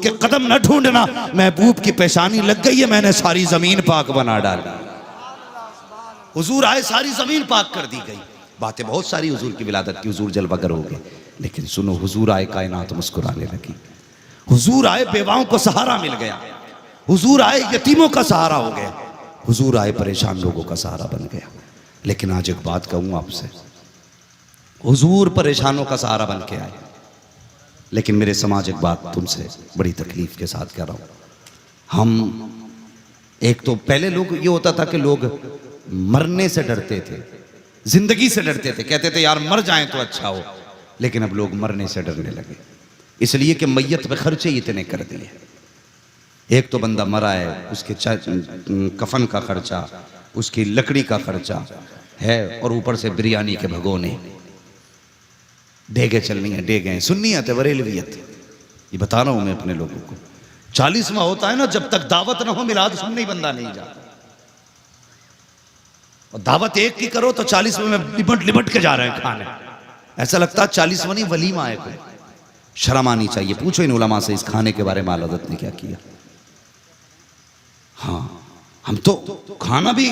के कदम न ढूंढना, महबूब की पेशानी लग गई है, मैंने सारी जमीन पाक बना डाली। हुजूर आए, सारी जमीन पाक कर दी गई। बातें बहुत सारी हुजूर की विलादत की, हुजूर जलवागर हो गए, लेकिन सुनो, हुजूर आए, कायनात मुस्कुराने लगी। हुजूर आए, बेवाओं को सहारा मिल गया। हुजूर आए, यतीमों का सहारा हो गया। हुजूर आए, परेशान लोगों का सहारा बन गया। लेकिन आज एक बात कहूँ आपसे, हुजूर परेशानों का सहारा बन के आए, लेकिन मेरे समाज एक बात तुमसे बड़ी तकलीफ के साथ कह रहा हूँ। हम एक तो पहले लोग ये होता था कि लोग मरने से डरते थे, जिंदगी से डरते थे, कहते थे यार मर जाएं तो अच्छा हो। लेकिन अब लोग मरने से डरने लगे, इसलिए कि मैयत पे खर्चे ही इतने कर दिए। एक तो बंदा मरा है, उसके कफन का खर्चा, उसकी लकड़ी का खर्चा है, और ऊपर से बिरयानी के भगोने, डेगे चलनी है, डेगे सुन्नियत है, बरेलवियत। ये बता रहा हूं मैं अपने लोगों को। 40वां होता है ना, जब तक दावत ना हो मिलाद सुनने ही बंदा नहीं जाता। और दावत एक की करो तो 40वें में लिपट लिपट के जा रहे हैं खाने, ऐसा लगता है 40वां नहीं वलीमा है कोई। शर्म आनी चाहिए। पूछो इन उलमा से इस खाने के बारे में आला हज़रत ने क्या किया। हाँ, हम तो खाना भी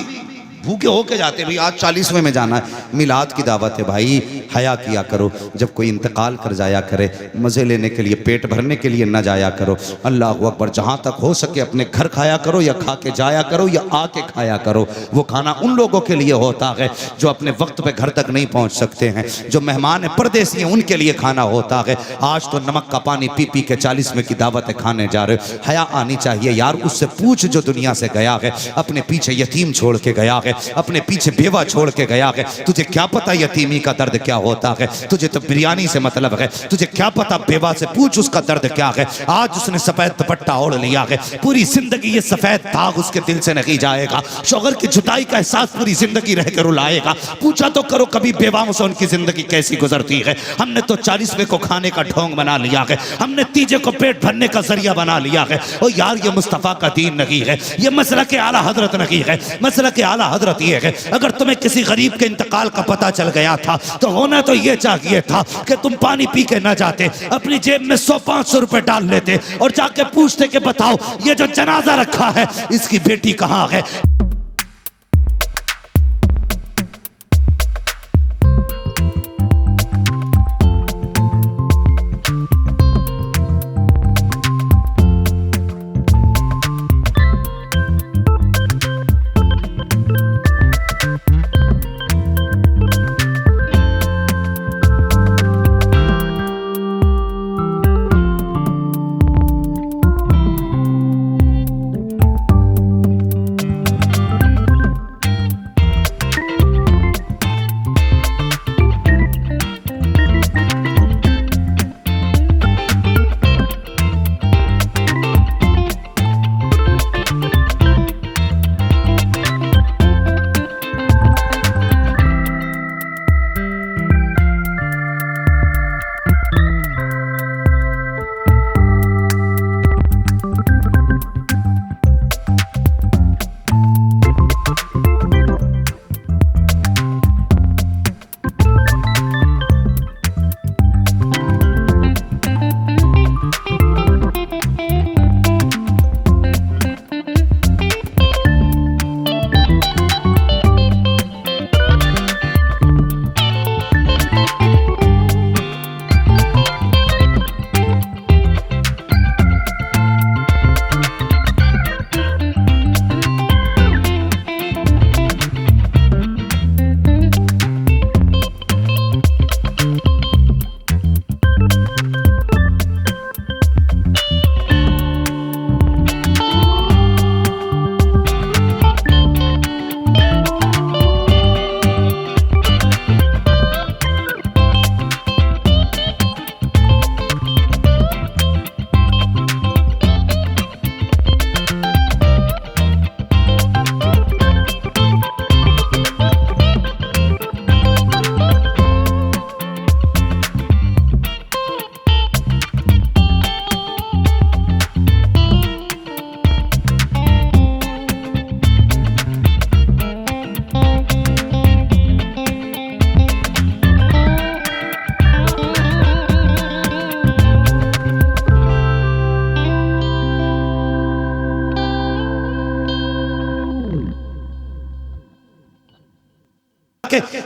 भूखे होके जाते, भाई आज 40वें में जाना है, मिलाद की दावत है भाई, हया किया करो। जब कोई इंतकाल कर जाया करे, मज़े लेने के लिए, पेट भरने के लिए न जाया करो। अल्लाह अकबर, जहाँ तक हो सके अपने घर खाया करो, या खा के जाया करो, या आके खाया करो। वो खाना उन लोगों के लिए होता है जो अपने वक्त पे घर तक नहीं पहुँच सकते हैं, जो मेहमान परदेसी हैं, उनके लिए खाना होता है। आज तो नमक का पानी पी पी के 40वें की दावत खाने जा रहे हो। हया आनी चाहिए यार। उससे पूछ जो दुनिया से गया है, अपने पीछे यतीम छोड़ के गया है, अपने पीछे बेवा छोड़ के गया है। तुझे क्या पता यतीमी का दर्द क्या होता है, तुझे तो बिरयानी से मतलब है। तुझे क्या पता, बेवा से पूछ उसका दर्द क्या है। आज उसने सफेद दुपट्टा ओढ़ लिया है, पूरी जिंदगी ये सफेद दाग उसके दिल से नहीं जाएगा। शौहर की जुदाई का एहसास पूरी जिंदगी रह कर रुलाएगा। पूछा तो करो कभी बेवाओं से उनकी जिंदगी कैसी गुजरती है। हमने तो 40वें को खाने का ढोंग बना लिया है, हमने तीजे को पेट भरने का जरिया बना लिया है। और यार ये मुस्तफा का दीन नहीं है, ये मसला के आला हजरत नहीं है। मसला के आला हजरत ये है, अगर तुम्हें किसी गरीब के इंतकाल का पता चल गया था तो होना तो ये चाहिए था कि तुम पानी पी के न जाते, अपनी जेब में 100-500 रुपए डाल लेते और जाके पूछते कि बताओ ये जो जनाजा रखा है इसकी बेटी कहाँ है।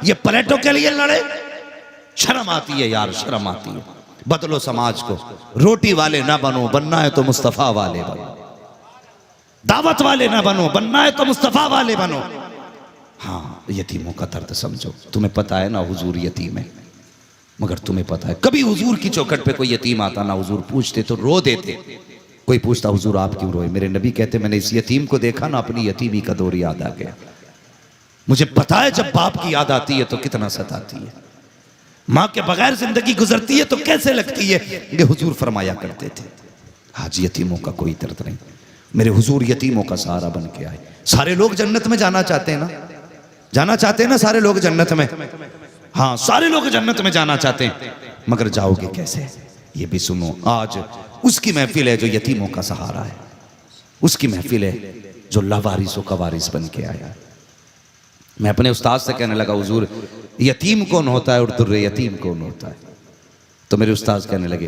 ये प्लेटों के लिए लड़े? शर्म आती है यार, शर्म आती है। बदलो समाज को, रोटी वाले ना बनो, बनना है तो मुस्तफा वाले बनो। दावत वाले ना बनो, बनना है तो मुस्तफा वाले बनो। हाँ, यतीमों का दर्द समझो। तुम्हें पता है ना हुजूर यतीम है, मगर तुम्हें पता है कभी हुजूर की चौखट पे कोई यतीम आता ना, हुजूर पूछते तो रो देते। कोई पूछता हुजूर आप क्यों रोए? मेरे नबी कहते मैंने इस यतीम को देखा ना, अपनी यतीमी का दौर याद आ गया। मुझे पता है जब बाप की याद आती है तो कितना सताती है, माँ के बगैर जिंदगी गुजरती है तो कैसे लगती है। ये हुजूर फरमाया करते थे आज यतीमों का कोई दर्द नहीं। मेरे हुजूर यतीमों का सहारा बन के आए। सारे लोग जन्नत में जाना चाहते हैं ना, जाना चाहते हैं ना सारे लोग जन्नत में? हाँ, सारे लोग जन्नत में जाना चाहते हैं, मगर जाओगे कैसे ये भी सुनो। आज उसकी महफिल है जो यतीमों का सहारा है, उसकी महफिल है जो लावारिसों का वारिस बन के आया। मैं अपने उस्ताद से कहने लगा हुजूर यतीम कौन होता है और दुर्रे यतीम कौन होता है? तो मेरे उस्ताद कहने लगे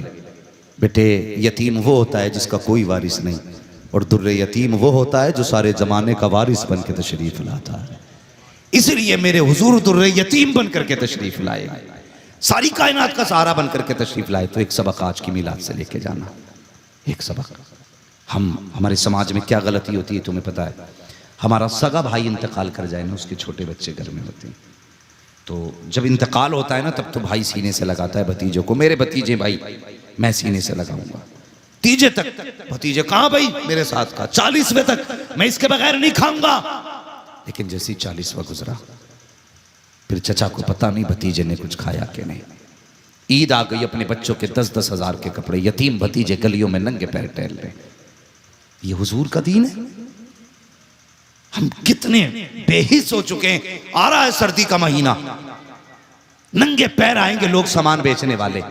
बेटे यतीम वो होता है जिसका कोई वारिस नहीं, और दुर्रे यतीम वो होता है जो सारे जमाने का वारिस बन के तशरीफ लाता है। इसलिए मेरे हुजूर दुर्रे यतीम बन करके तशरीफ लाए, सारी कायनात का सहारा बन करके तशरीफ लाए। तो एक सबक आज की मिलाद से लेके जाना, एक सबक। हमारे समाज में क्या गलती होती है तुम्हें पता है? हमारा सगा भाई इंतकाल कर जाए ना, उसके छोटे बच्चे घर में होते हैं, तो जब इंतकाल होता है ना तब तो भाई सीने से लगाता है भतीजों को, मेरे भतीजे भाई मैं सीने से लगाऊंगा। तीजे तक भतीजे कहाँ भाई? मेरे साथ का 40वें तक मैं इसके बगैर नहीं खाऊंगा। लेकिन जैसे 40वां गुजरा फिर चचा को पता नहीं भतीजे ने कुछ खाया कि नहीं। ईद आ गई, अपने बच्चों के 10-10 हजार के कपड़े, यतीम भतीजे गलियों में नंगे पैर टहल रहे। ये हुजूर का दीन है? हम कितने बेहिस हो चुके हैं। आ रहा है सर्दी का महीना, नंगे पैर आएंगे लोग सामान बेचने वाले,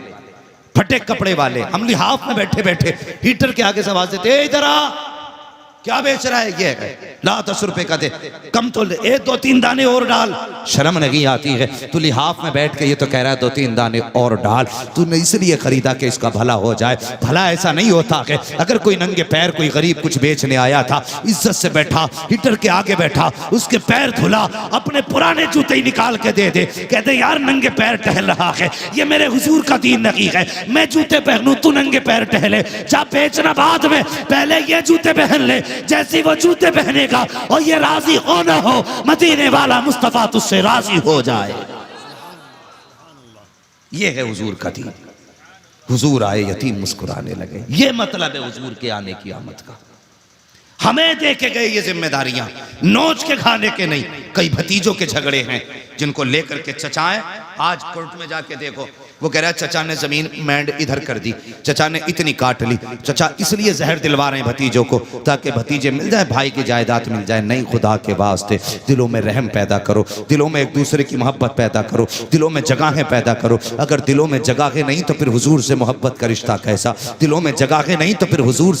फटे कपड़े वाले। हम लिहाफ में बैठे बैठे हीटर के आगे से आवाज देते इधर आ, क्या बेच रहा है? ये है ला 10 रुपए का दे, कम तो ले, 2-3 दाने और डाल। शर्म नहीं आती है? तू लिहाफ में बैठ के ये तो कह रहा है 2-3 दाने और डाल। तूने इसलिए खरीदा कि इसका भला हो जाए। भला ऐसा नहीं होता है। अगर कोई नंगे पैर कोई गरीब कुछ बेचने आया था, इज्जत से बैठा, हीटर के आगे बैठा, उसके पैर धुला, अपने पुराने जूते ही निकाल के दे दे, कहते यार नंगे पैर टहल रहा है। ये मेरे हुजूर का दीन नहीं है। मैं जूते पहनूं, तू नंगे पैर टहले, जा बेचना बाद में, पहले ये जूते पहन ले। जैसे वो जूते पहनेगा और ये राजी हो ना हो, मदीने वाला मुस्तफा तुझसे राजी हो जाए। ये है हुजूर का दीन। हुजूर आए, यतीम मुस्कुराने लगे। ये मतलब है हुजूर के आने की आमद का। हमें दे के गए ये जिम्मेदारियां, नोच के खाने के नहीं। कई भतीजों के झगड़े हैं जिनको लेकर के चचाएं, आज कोर्ट में जाके देखो, वो कह रहा है चचा ने जमीन मैंड इधर कर दी, चचा ने इतनी काट ली, चचा इसलिए जहर दिलवा रहे हैं भतीजों को ताकि भतीजे मिल जाए, भाई की जायदाद मिल जाए। नहीं, खुदा के वास्ते दिलों में रहम पैदा करो, दिलों में एक दूसरे की मोहब्बत पैदा करो, दिलों में जगहें पैदा करो। अगर दिलों में जगहें नहीं तो फिर हुजूर से मोहब्बत का रिश्ता कैसा? दिलों में जगहें नहीं तो फिर हुजूर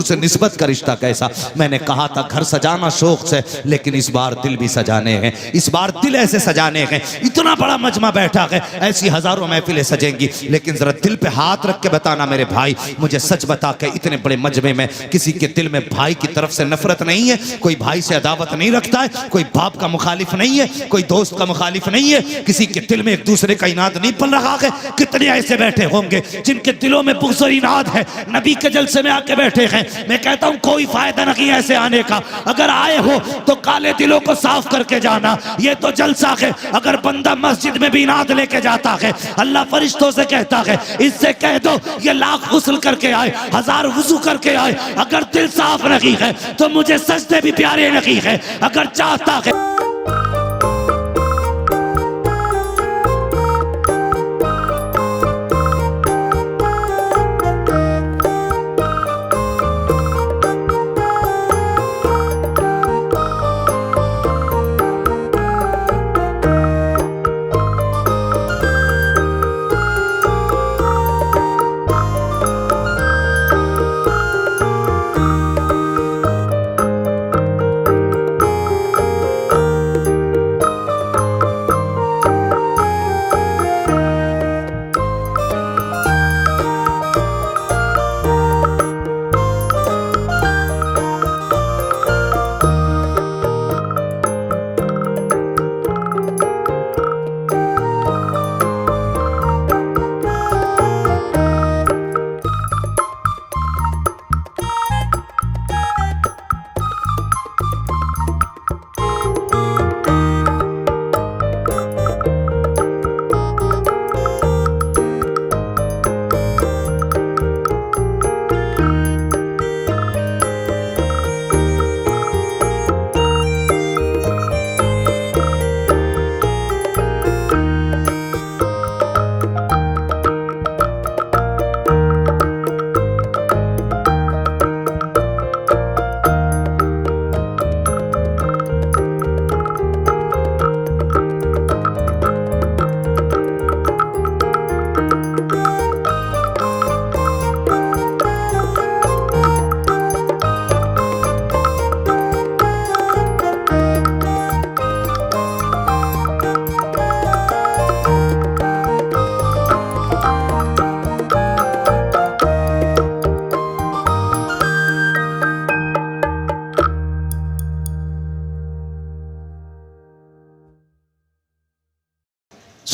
से निस्बत का रिश्ता कैसा? मैंने कहा था घर सजाना शौक से, लेकिन इस बार दिल भी सजाने हैं, इस बार दिल ऐसे सजाने हैं। इतना बड़ा मजमा बैठा है, ऐसी हजारों महफिलें सजेंगी, लेकिन जरा दिल पे हाथ रख के बताना मेरे भाई, मुझे सच बता के इतने बड़े मजमे में किसी के दिल में भाई की तरफ से नफरत नहीं है? कोई भाई से अदावत नहीं रखता है? कोई बाप का मुखालिफ नहीं है? कोई दोस्त का मुखालिफ नहीं है? किसी के दिल में एक दूसरे का इनाद नहीं पल रहा है? कितने ऐसे बैठे होंगे जिनके दिलों में बुग़्ज़ और इनाद है, नबी के जलसे में आके बैठे हैं। मैं कहता हूं कोई फायदा नहीं ऐसे आने का। अगर आए हो तो काले दिलों को साफ करके जाना, ये तो जलसा है। अगर बंदा मस्जिद में भी इनाद लेके जाता है, अल्लाह फरिश्तों से कहता है इससे कह दो ये लाख गुस्ल करके आए, 1000 वुज़ू करके आए। अगर दिल साफ नहीं है तो मुझे सजदे भी प्यारे नहीं है। अगर चाहता है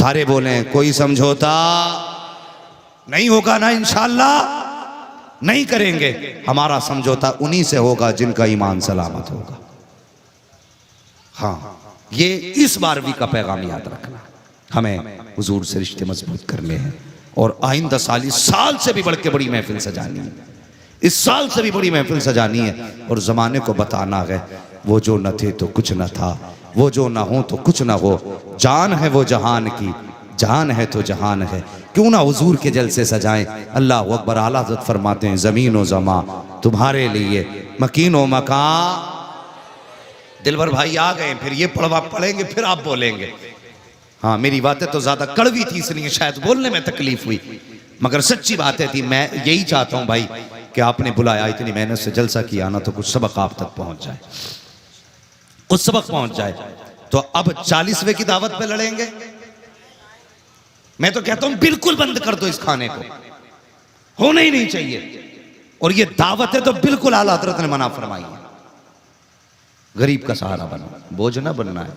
दोबारे बोलें, कोई समझौता नहीं होगा ना इंशाअल्लाह, नहीं करेंगे। हमारा समझौता उन्हीं से होगा जिनका ईमान सलामत होगा। हाँ, ये इस बारहवीं का पैगाम याद रखना। हमें हुजूर से रिश्ते मजबूत करने हैं और आइंदा साल, इस साल से भी बढ़ के बड़ी महफिल सजानी है, इस साल से भी बड़ी महफिल सजानी है और ज़माने को बताना है वो जो न थे तो कुछ न था, वो जो ना हो तो कुछ ना हो, जान है वो जहान की, जान है तो जहान है। क्यों ना हुजूर के जलसे सजाएं। अल्लाह अकबर। आला हज़रत फरमाते हैं, ज़मीन व ज़मा तुम्हारे लिए, मकीन व मकान। दिलबर भाई आ गए, फिर ये पढ़वा पढ़ेंगे फिर आप बोलेंगे। हाँ, मेरी बातें तो ज़्यादा कड़वी थी इसलिए शायद बोलने में तकलीफ हुई, मगर सच्ची बातें थी। मैं यही चाहता हूँ भाई कि आपने बुलाया, इतनी मेहनत से जलसा किया ना, तो कुछ सबक आप तक पहुँच जाए, कुछ सबक पहुँच जाए। तो अब 40वें की दावत पे लड़ेंगे। मैं तो कहता हूं बिल्कुल बंद कर दो इस खाने को, होना ही नहीं चाहिए। और ये दावत है तो बिल्कुल आला हज़रत ने मना फरमाई है। गरीब का सहारा बनो, बोझ ना बनना है,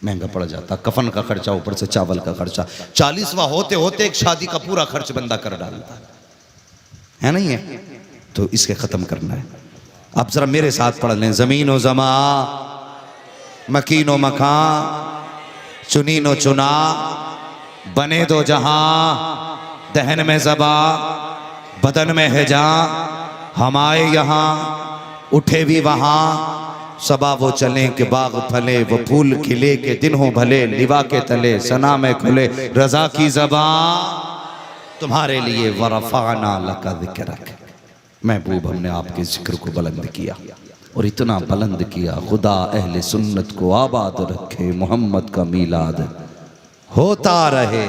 महंगा पड़ जाता। कफन का खर्चा, ऊपर से चावल का खर्चा, 40वां होते होते एक शादी का पूरा खर्च बंदा कर डालता है, नहीं है? तो इसके खत्म करना है। आप जरा मेरे साथ पढ़ लें, ज़मीन व ज़मा मकीन व मकान, चुनीन व चुना, बने दो जहां, दहन में ज़बा बदन में है जां, हम आए यहाँ उठे भी वहाँ, सबा वो चलें कि बाग फले, वो फूल खिले के दिन हो भले, लिवा के तले सना में खुले रजा की ज़बां तुम्हारे लिए, वरफ़अना लका ज़िक्रक। महबूब, हमने आपके जिक्र को बुलंद किया और इतना बुलंद किया, खुदा अहले सुन्नत को आबाद रखे, मोहम्मद का मीलाद होता रहे।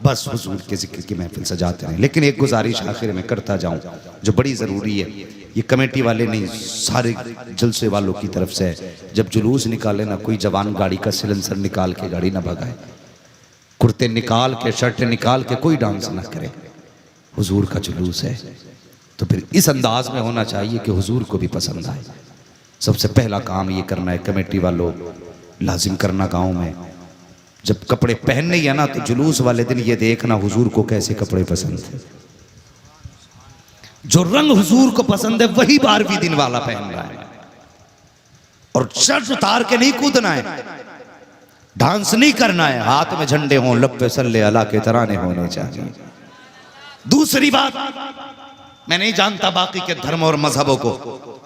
बस हुजूर के जिक्र की महफिल सजाते रहें। लेकिन एक गुजारिश आखिर में करता जाऊं जो बड़ी ज़रूरी है, ये कमेटी वाले नहीं, सारे जलसे वालों की तरफ से है। जब जुलूस निकाले ना, कोई जवान गाड़ी का सिलेंसर निकाल के गाड़ी ना भगाए, कुर्ते निकाल के, शर्ट निकाल के कोई डांस ना करे। हुजूर का जुलूस है तो फिर इस अंदाज में होना चाहिए कि हुजूर को भी पसंद आए। सबसे पहला काम ये करना है, कमेटी वालों लाजिम करना गाँव में, जब कपड़े पहनने ही है ना, तो जुलूस वाले दिन ये देखना हुजूर को कैसे कपड़े पसंद है। जो रंग हुजूर को पसंद है वही 12वीं दिन वाला पहन रहा है। और शर्ट उतार के नहीं कूदना है, डांस नहीं करना है, हाथ में झंडे हों, लब पे सल्ले अला के तराने होने चाहिए। दूसरी बात, मैं नहीं जानता बाकी के धर्म और मजहबों को,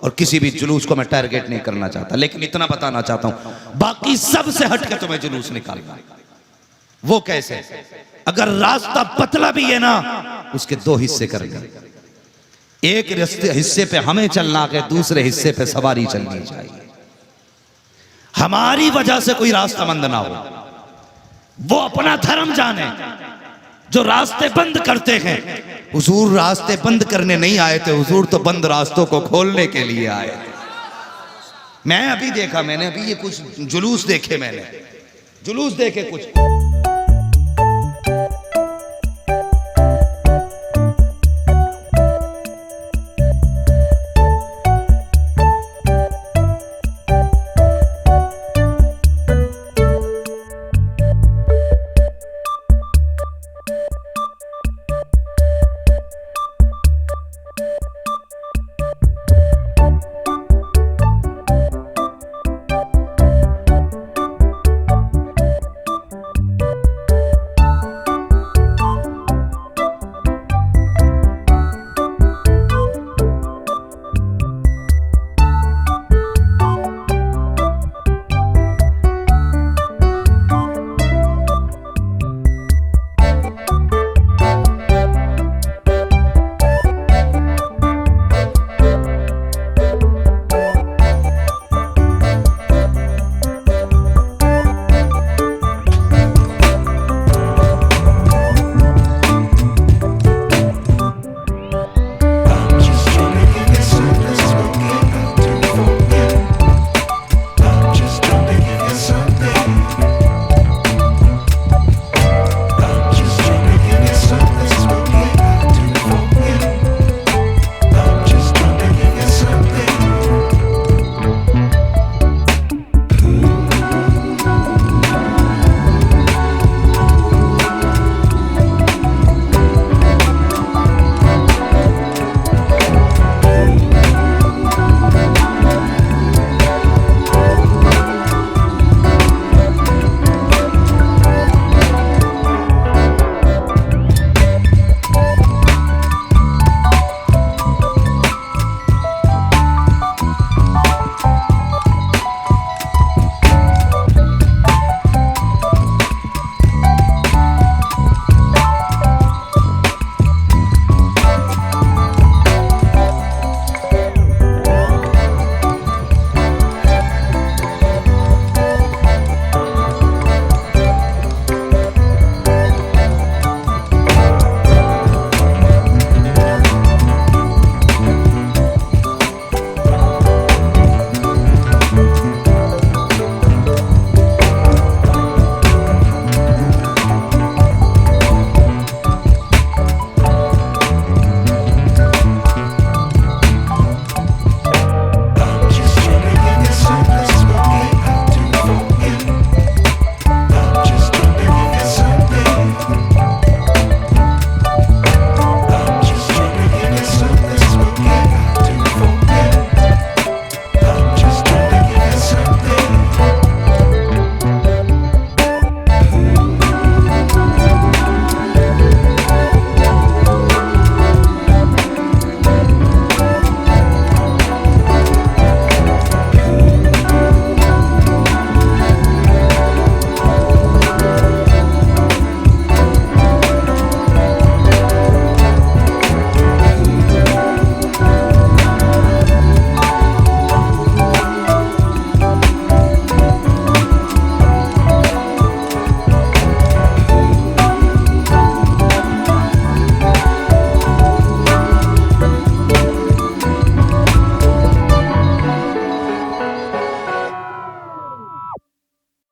और किसी भी जुलूस को मैं टारगेट नहीं करना चाहता, लेकिन इतना बताना चाहता हूं, बाकी सबसे हट के तुम्हें जुलूस निकालना। वो कैसे? अगर रास्ता पतला भी है ना, उसके 2 हिस्से करने, एक हिस्से पे हमें चलना है, दूसरे हिस्से पे सवारी चलनी चाहिए। हमारी वजह से कोई रास्ता बंद ना हो, वो अपना धर्म जाने। जो रास्ते बंद करते हैं, हुजूर रास्ते बंद करने नहीं आए थे, हुजूर तो बंद रास्तों को खोलने के लिए आए थे। मैं अभी देखा, मैंने अभी ये कुछ जुलूस देखे, मैंने जुलूस देखे कुछ,